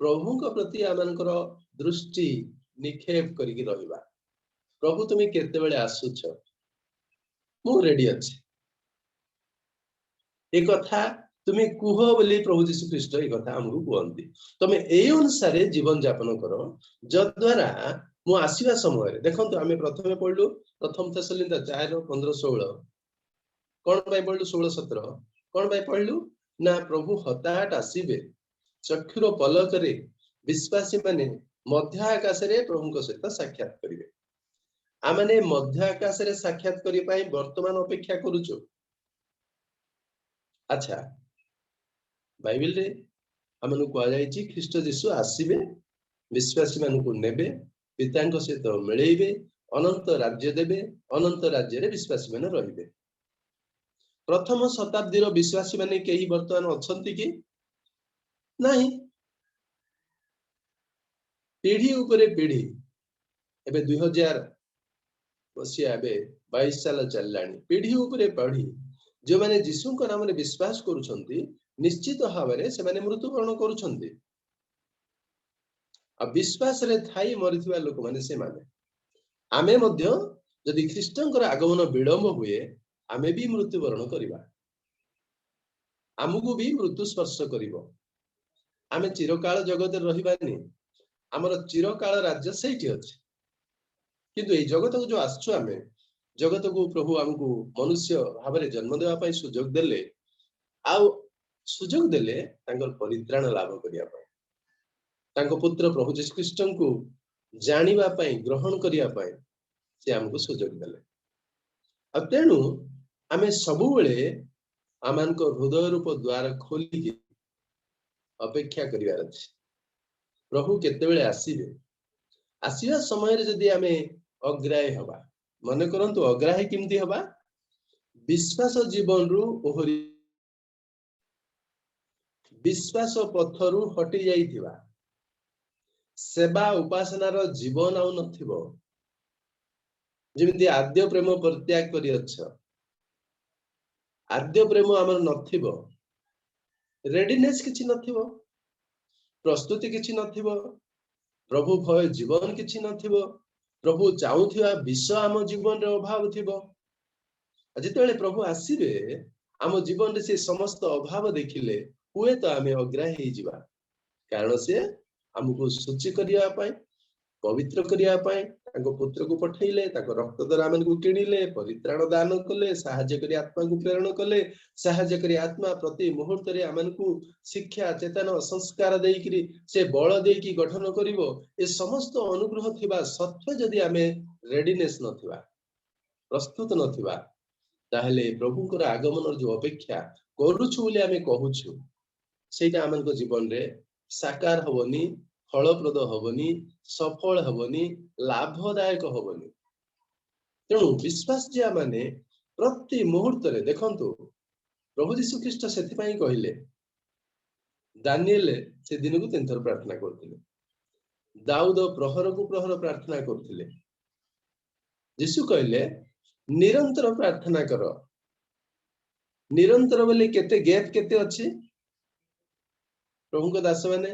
Speaker 4: प्रभु को प्रति आमनकर दृष्टि निक्षेप करिकि रहिबा प्रभु तुमे केते बेले आसुछ मु रेडी अछि ए कथा तुमे कुह बोली प्रभु यीशु ख्रीष्ट ए कथा हमहु कहंती तमे ए अनुसार जीवन यापन करो जद्वारा मु आसीबा समय रे देखंतु आमे प्रथमे पढलु प्रथम थेसलिंदा 4:15-16 कोन भाई पढलु 16-17 कोन भाई पढलु ना प्रभु हताहट आसीबे चक्षुर पलक रे विश्वासी माने मध्य आकाश रे प्रभु को सहित साक्षात करिवे आमने मध्य आकाश रे साक्षात करि पई वर्तमान अपेक्षा करूछु अच्छा बाइबल रे हमनु को जायछि ख्रीष्ट यीशु आसीबे विश्वासी मानु को नेबे पिता को सहित मिलेइबे अनंत राज्य देबे अनंत राज्य रे विश्वासी माने रहिबे प्रथम शताब्दी रो विश्वासी माने केही वर्तमान अछंती कि नहीं पीढ़ी ऊपर पीढ़ी एबे 2000 बसिया एबे 22 साल चललानी पीढ़ी ऊपर पीढ़ी जो माने यीशु को नाम रे विश्वास करूछंती निश्चित भावरे से माने मृत्युवरण करूछंती आ विश्वास रे थाई मरिथिबा लोक माने से माने आमे मध्य जदि ख्रीष्टंकर आगमन विलंब हुए आमे भी मृत्युवरण करिबा आमुको भी मृत्यु स्पर्श करिवो आमे चिरकाल जगत रहिबानी हमर चिरकाल राज्य सेठी अछि किंतु ए जगत को जो आछो आमे जगत को प्रभु हमको मनुष्य भाबरे जन्म देवा पई सुजोग देले आउ सुजोग देले तांकर परित्राण लाभ करिया पई तांको पुत्र प्रभु यीशु ख्रीष्टन को जानिबा पई ग्रहण करिया पई से हमको सुजोग देले। आ तेणु आमे सबुबेले आमानको हृदय रूप द्वार खोलिकी अपेक्षा करिवार अछि। प्रभु केतेबेले आसीबे, आसीबा समय रे जदि आमे अग्राही हबा, मने करंतु अग्राही किमती हबा, विश्वास जीवन रु ओहरी विश्वास पथरु हटि जाइथिबा, सेवा उपासना रो जीवन आउ नथिबो, जेमिति आद्य प्रेम परित्याग करि अछ, आद्य प्रेम हमर नथिबो, रेडीनेस किछि नथिबो, प्रस्तुति किछि नथिबो, प्रभु भय जीवन किछि नथिबो, प्रभु चाहुथिबा विश्व आम जीवन रे अभाव थिबो। जेतेबेले प्रभु आसीबे आम जीवन रे से समस्त अभाव देखिले हुए तो आमे अग्राही हे जिबा, कारण से हमको सूची करिया पाए, पवित्र करिया पाए ताको पुत्र को पठैले, ताको रक्त द्वारा हमको किनिले, परित्राण दान कले, सहाय्य करी आत्मा को प्रेरण कले, सहाय्य करी आत्मा प्रति मुहूर्त रे हमको शिक्षा चेतन संस्कार देइकरी से बल देइकी गठन करिवो। ए समस्त अनुग्रह थिबा सत्य जदि आमे रेडीनेस नथिबा, प्रस्तुत नथिबा, ताहले प्रभुଙ୍କର आगमन जो अपेक्षा करूछु बोली आमे कहूछु, सेटा हमनको जीवन रे साकार हबनी, फलप्रद हबनी, सफल हबनी, लाभदायक हबनी। तेणु विश्वास जे माने प्रति मुहूर्त रे देखंतु प्रभु यीशु ख्रीष्ट सेति पई कहिले, दानिएल से दिन को 3 थर प्रार्थना करथिले, दाऊद प्रहर को प्रहर प्रार्थना करथिले। यीशु कहिले निरंतर प्रार्थना करो। निरंतर बोले केते गैप केते अछि, प्रभु को दास माने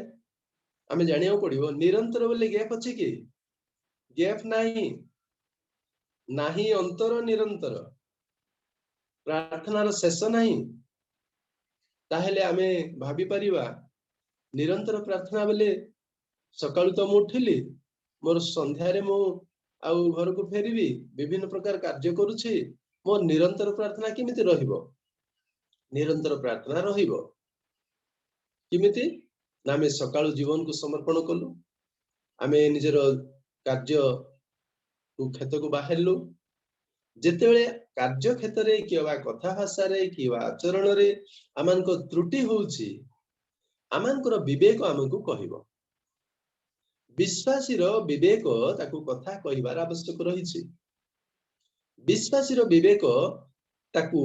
Speaker 4: आमे जानिया पड़िबो निरंतर बोले गैप अछि कि गैप नाही, नाही अंतर निरंतर प्रार्थना रो शेष नाही। ताहेले आमे भाबी परिबा निरंतर प्रार्थना बोले सकाळु तो मु उठिली, मोर संध्या रे मु आउ घर को फेरिबी, विभिन्न प्रकार कार्य करूछि, मो निरंतर प्रार्थना किमिति रहिबो? निरंतर प्रार्थना रहिबो किमिति ना आमे सकाळु जीवन को समर्पण कलु, आमे निजर कार्य को खेत को बाहरलु, जेतेबेले कार्य क्षेत्र रे किबा कथा भाषा रे किबा आचरण रे आमानको त्रुटि होउछि, आमानकर विवेक आमको कहिबो। विश्वासी रो विवेक ताकू कथा कहिबार आवश्यक रहिछि। विश्वासी रो विवेक ताकू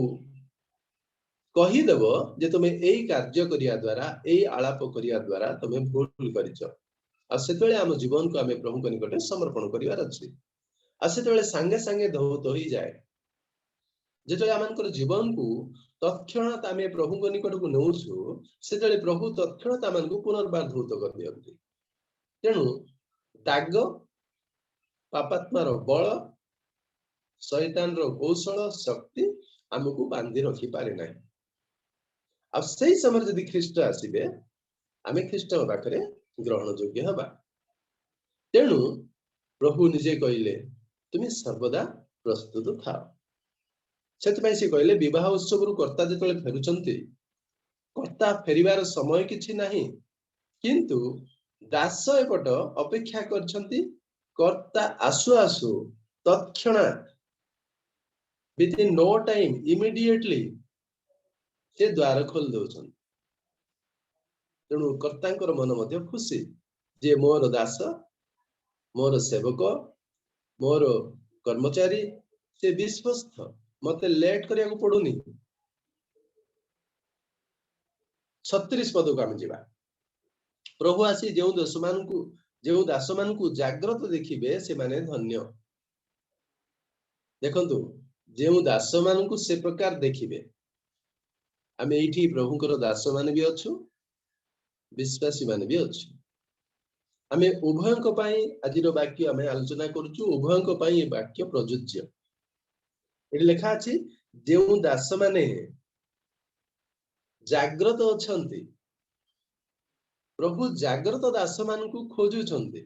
Speaker 4: कहि देबो जे तुमे एई कार्य करिया द्वारा, एई आलाप करिया द्वारा तुमे भूल करिछ। आ सेतेबेले आम जीवन को आमे प्रभु को निकटे समर्पण करिवार अछि। आ सेतेबेले संगे संगे धौत होई जाय, जेतेबेले आमानकर जीवन को तत्क्षणात आमे प्रभु को निकट को नउछु, सेतेबेले प्रभु तत्क्षणात आमानकु पुनर्बार धौत कर दियंती। तेणु दाग, पापात्मार बल, शैतान रो कौशल शक्ति हमको बांधी रखी पारे नाही। अब सही समय यदि ख्रीष्ट आसीबे, आमे ख्रीष्ट पाखरे ग्रहण योग्य हबा। तेणु प्रभु निजे कहिले तुम सर्वदा प्रस्तुत थाओ। सेतपई से कहिले विवाह उत्सव रु कर्ता जेतले फेरुचंती, कर्ता फेरिबार समय किछि नाही, किंतु दास एपट अपेक्षा करछंती कर्ता आसु आसु तत्क्षणात विदिन नो टाइम इमिडिएटली से द्वार खोल दउछन। तेणु कर्तांकर मन मध्य खुशी जे मोर दास, मोर सेवक, मोर कर्मचारी से विश्वस्त, मते लेट करिया को पडुनी। 36 पद को हम जीवा। प्रभु आसी जो दास मान को जाग्रत देखिबे से माने धन्य। देखंतु जो दास मान को से प्रकार देखिबे, आमे एठी प्रभुकर दास मान भी अछु, विश्वासी मान भी अछु। आमे उभयक पई आजिर वाक्य आमे आलोचना करूछु, उभयक पई ए वाक्य प्रयोज्य। एठी लेखा अछि जो दास माने जाग्रत अछंती, प्रभु जाग्रत दास मान को खोजुछंती,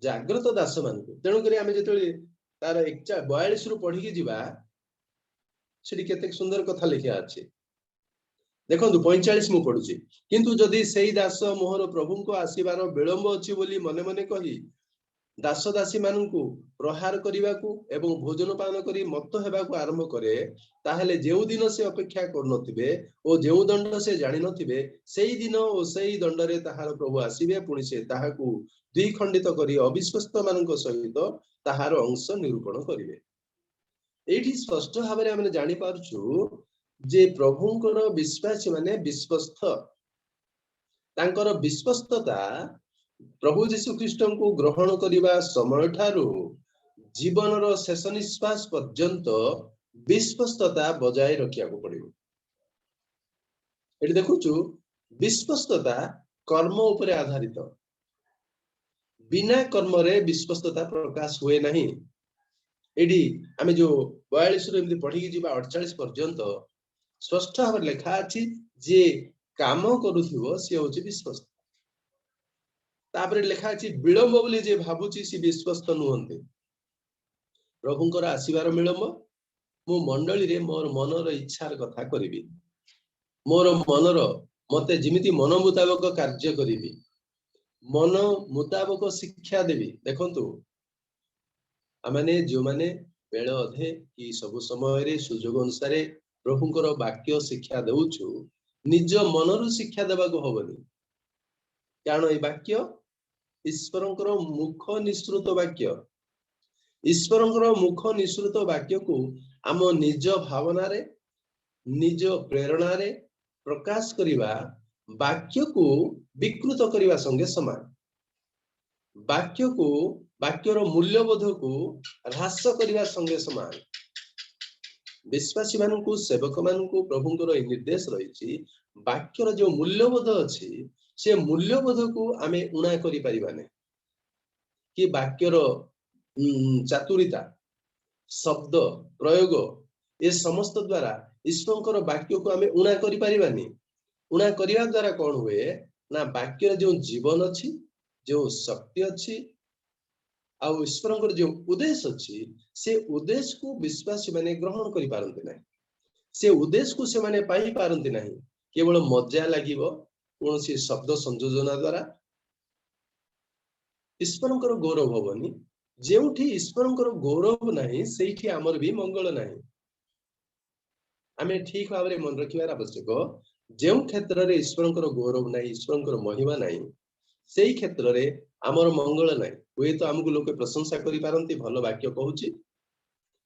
Speaker 4: जाग्रत दास मान को। तेणु करी आमे जेतले तार 42 रु पढी के जीवा, सेठी केते सुंदर कथा लिखा अछि। देखंतु 45 मु पढुची, किंतु जदि सेई दास मोहर प्रभु को आसीबार विलंब अछि बोली मने मने कही दास दासी मानू प्रहार करने एवं भोजन पान करी मत हेबाकु आरंभ करे ताहले जेउ दिन से अपेक्षा करनथिबे ओ जेउ दंड से जानि नथिबे सेई दिन ओ सेई दंडरे ताहार प्रभु आसीबे पुनि से ताहाकु दुई खंडित करी अविश्वस्त मानक सहित ताहार अंश निरूपण करिवे। एठी स्पष्ट भाबरे हमने जानि पारछु जे प्रभुंकर विश्वासी माने विश्वस्त तांकर विश्वस्तता प्रभु जीशु ख्रीष्ट को ग्रहण करने समय ठारू जीवन रो शेष निश्वास पर्यंत विश्वस्तता बजाय रखिया को पड़िबो। एठी देखुछु विश्वस्तता कर्म उपरे आधारित, बिना कर्म रे विश्वस्तता प्रकाश हुए नहीं। एठी आमे जो 42 रो एमती पढ़ी जीवा 48 पर्यंत स्पष्ट भाव लिखा अछि जे काम करूथिबो से होछि विश्वस्त। तापरे लिखा अछि विलंब बोली जे भाबुची सी विश्वस्त नुहंते। प्रभुंकर आसीबार विलंब मु मंडली रे मोर मनर इच्छार कथा करिवि, मोर मनर मते जिमिति मन मुताबक कार्य करिवि, मन मुताबक शिक्षा देवी। देखंतु आमाने जो माने बेल अधे कि सब समय रे सुजोग अनुसार प्रभुंकर वाक्य शिक्षा देउछु निज मनरु शिक्षा देबा को होबनी। कारण ए वाक्य ईश्वरंकर मुख निश्रुत वाक्य, ईश्वरंकर मुख निश्रुत वाक्य को आम निज भावना रे निज प्रेरणा रे प्रकाश करिवा वाक्य को विकृत करिवा संगे समान। वाक्य को वाक्यर मूल्यबोध को ह्रास करिवा संगे समान। विश्वासी मानकु सेवक मानकु प्रभुंकर निर्देश रही वाक्यर जो मूल्यबोध अछि से मूल्यबोध को आमे उणा करि परिबाने कि वाक्यर चातुरिता शब्द प्रयोग ए समस्त द्वारा ईश्वरंकर वाक्य को आमे उणा करि परिबानी। उणा करिया द्वारा कौन हुए ना वाक्यर जो जीवन अछि, जो शक्ति अछि आ ईश्वरंकर जो उद्देश्य अछि से उद्देश्य को विश्वासी माने ग्रहण करि पारंते नाही। से उद्देश्य को से माने पाई पारंते नाही। केवल मजा लागिवो कौन सी शब्द संयोजन द्वारा ईश्वरंकर गौरव होबनी। जेउठी ईश्वरंकर गौरव नाही सेठी हमर भी मंगल नाही। आमे ठीक भाबरे मन रखिबार आवश्यक जेउ क्षेत्र रे ईश्वरंकर गौरव नाही, ईश्वरंकर महिमा नाही, सेही क्षेत्र रे हमर मंगल नाही। हुए तो हमकु लोके प्रशंसा करि पारंती भलो वाक्य कहूची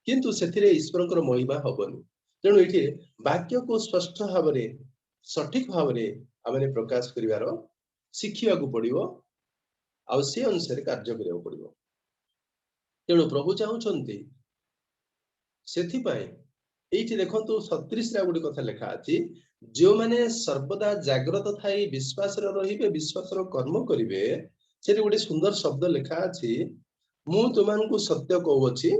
Speaker 4: किंतु सेथिरे ईश्वरंकर महिमा होबनी। तेणु एठी वाक्य को स्पष्ट भाबरे सठिक भाबरे आमे प्रकाश करिवार शिखिया को पड़िबो आ से अनुसार कार्य करिया पड़िबो। तेणु प्रभु चाहुचंती सेथि पई एठी देखंतु 36 रा गुडी कथा लेखा अछि जो माने सर्वदा जागृत थाई विश्वास रे रहिबे, विश्वास रो कर्म करिवे। सेठी गुडी सुंदर शब्द लेखा अछि मु तुमानकु सत्य कहउछि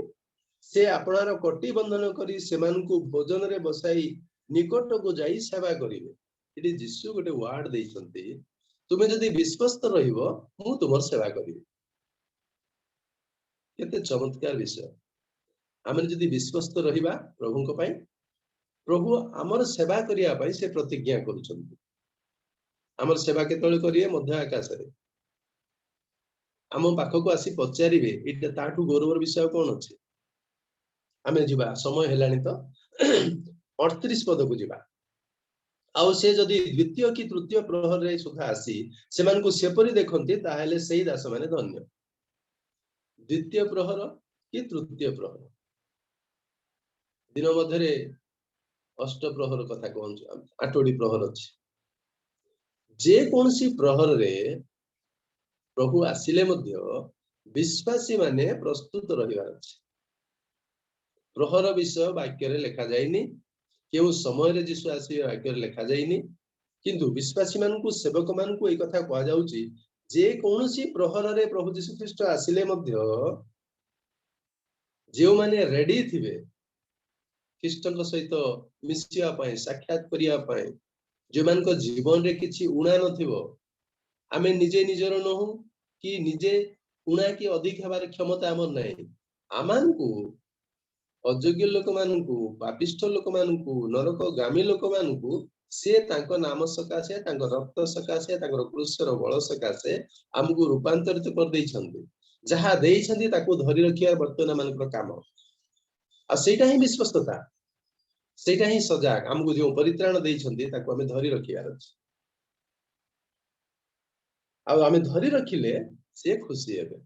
Speaker 4: से आपनार कटी बंधन करी सेमानकु भोजन रे बसाई निकट को जाई सेवा करिवे। एठी यीशु गोटे वर्ड दैछंती तुमे जदि विश्वस्त रहिबो मु तुमर सेवा करिवे। केते चमत्कार विषय। आमे जदि विश्वस्त रहिबा प्रभुंक पई प्रभु हमर सेवा करिया पई से प्रतिज्ञा करूछंती। हमर सेवा केतळे करिए मध्य आकाश रे हम पाखको आसी पचारिबे एटा ताठू गौरवर विषय कोन अछि। आमे जिबा समय हेलानी तो 38 पद को जिबा आउ से जदि द्वितीय कि तृतीय प्रहर रे सुधा आसी सेमान को सेपरि देखंती ताहेले सेही दास माने धन्य। द्वितीय प्रहर कि तृतीय प्रहर दिन मध्यरे अष्ट प्रहर कथा कहूँ आठोडी प्रहर अछि। जे कोनसी प्रहर रे प्रभु आसिले मध्य विश्वासी माने प्रस्तुत रहिबार अछि। प्रहर विषय वाक्य रे लेखा जाइनी, केउ समय रे यीशु आसी वाक्य रे लेखा जाइनी, किंतु विश्वासी मानकु सेवक मानकु ए कथा कहआ जाउची जे कोनसी प्रहर रे प्रभु यीशु ख्रीष्ट आसिले मध्य जेउ माने रेडी थिबे ख्रीष्टक सहित मिसिया पाए साक्षात करिया पाए जो मान को जीवन रे किछि उणा नथिबो। आमे निजे निजर नहु कि निजे उणा कि अधिक हेबार क्षमता हमर नै। आमानकु अयोग्य लोक मानकु पापिष्ठ लोक मानकु नरक गामी लोक मानकु से तांको नाम सकाशे तांको रक्त सकाशे तांको क्रूसर बळ सकाशे हमकु रूपांतरित कर दै छथि। जहाँ देइछन्ति ताको धरि रखिया वर्तमान मानकर काम आ सेटा ही विश्वस्तता सेटा ही सजाग हमको जो परित्राण देइछन्ति ताको हमें धरि रखियार अछि आ हमें धरि रखिले से खुशी हेबे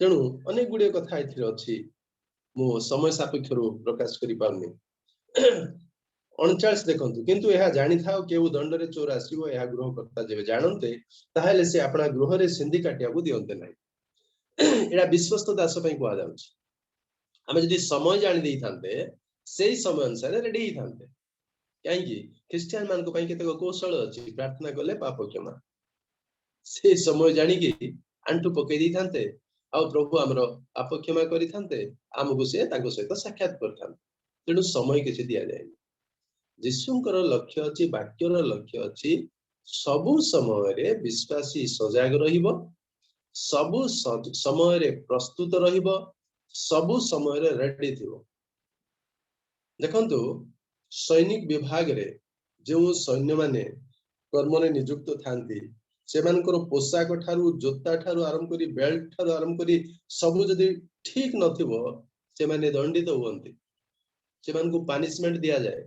Speaker 4: तेणु अनेक गुड़े कथा एथिर अछि मो समय सापेक्ष प्रकाश करि पाउनी 39 देखंतु किंतु यह जानि थाओ केउ दंड रे चोर आसीबो यह गृह करता जेबे जानते ताहेले से अपना गृह रे सिंधी काटिया को दियंते नै एडा विश्वस्त दास पई कोआ जाउछि हमें जदि समय जानि देई थांते सेही समय अनुसार रेडी ही थांते काहेकि क्रिश्चियन मान को पई केते कौशल अछि प्रार्थना करले पाप क्षमा से समय जानि कि आंटू पकई दी थांते आ प्रभु हमरो पाप क्षमा करि थांते हमगु से ताको सहित साक्षात कर थांते तेणु समय किछि दिया जाय जिसुंकर लक्ष्य अछि वाक्यर लक्ष्य अछि सबु समय रे विश्वासी सजाग रहिबो सबु समय रे प्रस्तुत रहिबो सबु समय रे रेडी थिबो देखंतु सैनिक विभाग रे जो सैन्य माने कर्म रे नियुक्त थांती सेमानकर पोशाक ठारू जोता ठारू आरंभ करी बेल्ट ठारू आरंभ करी सब जदि ठीक नथिबो से माने दंडित होवंती सेमान को पनिशमेंट दिया जाए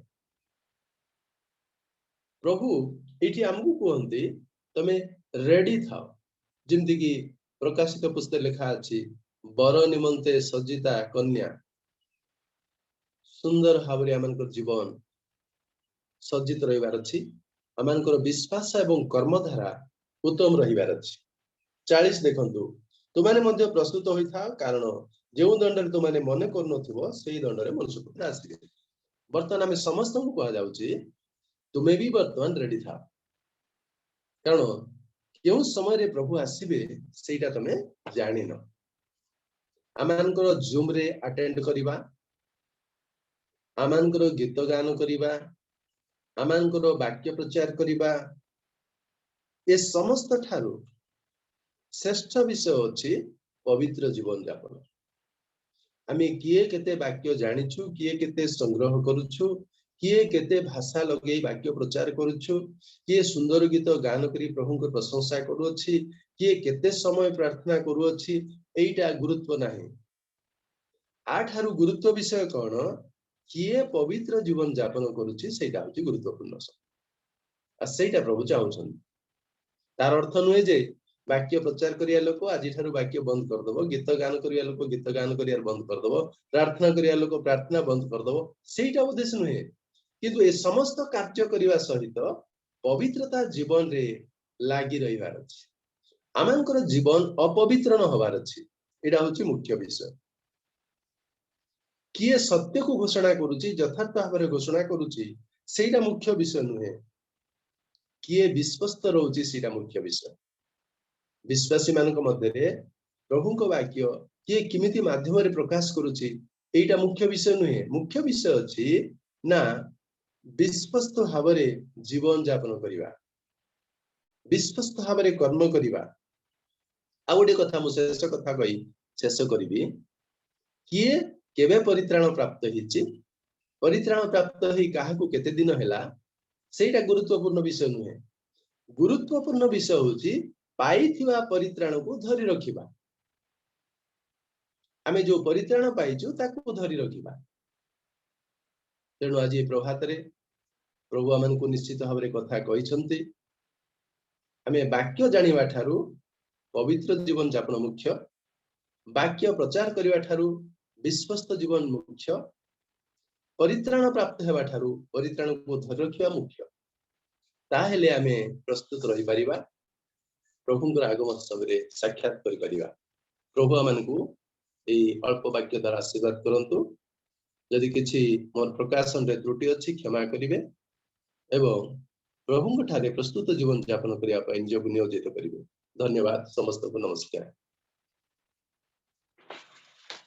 Speaker 4: प्रभु एठी हमकु कहंती तमे रेडी थाओ जिंदगी की प्रकाशित पुस्तक लिखा अछि बर निमंते सज्जिता कन्या सुंदर भाबरे हमनकर जीवन सज्जित रहिबार अछि हमनकर विश्वास एवं कर्मधारा उत्तम रहिबार अछि 40 देखंतु तुमाने मध्य प्रस्तुत होई था कारण जेउ दंडरे तुमाने मने करनथिबो सेही दंडरे मनुष्य पुत्र आसीबे वर्तमान हमें समस्त को कहा जाउची तुमे भी वर्तमान रेडी था कारण केउ समय रे प्रभु आसीबे सेटा तमे जानि न आमानकर जूम रे अटेंड करिबा आमानकर गीत गान करिबा आमानकर वाक्य प्रचार करिबा ए समस्त ठारू श्रेष्ठ विषय अछि पवित्र जीवन यापन आमे किए केते वाक्य जानिछु किए केते संग्रह करूछु किए केते भाषा लगेई वाक्य प्रचार करूछु किए सुंदर गीत गान करी प्रभु को प्रशंसा करूछि किए केते समय प्रार्थना करूछि एइटा गुरुत्व नाही आठारु गुरुत्व विषय कोन किए पवित्र जीवन यापन करूछि सेटा होछि गुरुत्वपूर्ण आ सेटा प्रभु चाहुछन तार अर्थ नुहे जे वाक्य प्रचार करिया लोक आज ठारू वाक्य बंद कर दबो गीत गान करिया लोक गीत गान करिया बंद कर दबो प्रार्थना करिया लोक प्रार्थना बंद कर दबो सेटा उद्देश्य नुहे किंतु ए समस्त कार्य करिवा सहित पवित्रता जीवन रे लागि रहिबार अछि आमानकर जीवन अपवित्र न होबार अछि एटा होछि मुख्य विषय किए सत्य को घोषणा करूछि यथार्थ भाबरे घोषणा करूछि सेटा मुख्य विषय नुहे किए विश्वस्त रहउछि सेटा मुख्य विषय विश्वासी मानक मध्य रे प्रभु को वाक्य किए किमिति माध्यम रे प्रकाश करूछि एटा मुख्य विषय नुहे मुख्य विषय अछि ना विश्वस्त भाबरे जीवन यापन करिवा विश्वस्त भाबरे कर्म करिवा आ गोटे कथा मु शेष कथा कहि शेष करिबी किए केबे परित्राण प्राप्त हिछि परित्राण प्राप्त ही काहाकू केते दिन हैला सेटा गुरुत्वपूर्ण विषय नुहे गुरुत्वपूर्ण विषय होछि पाइथिवा परित्राण को धरि रखिबा आमे जो परित्राण पाइछु ताकू धरि रखिबा तेणु आज प्रभात रे प्रभु आमन को निश्चित भाबरे कथा कहिसंती आमे वाक्य जानिबा ठारू पवित्र जीवन यापन मुख्य वाक्य प्रचार करिबा ठारू विश्वस्त जीवन मुख्य परित्राण प्राप्त हेबा ठारू परित्राण को धरि रखिबा मुख्य ताहेले आमे प्रस्तुत रहि परिबा प्रभुंकर आगमन सबरे साक्षात करि परिबा प्रभु आमन को ए अल्प वाक्य द्वारा आशीर्वाद करंतु यदि किछि मोर प्रकाशन रे त्रुटि अछि क्षमा करिवे एवं प्रभुंक ठारे प्रस्तुत जीवन यापन करिया पय निजको नियोजित करिवे धन्यवाद समस्त को नमस्कार।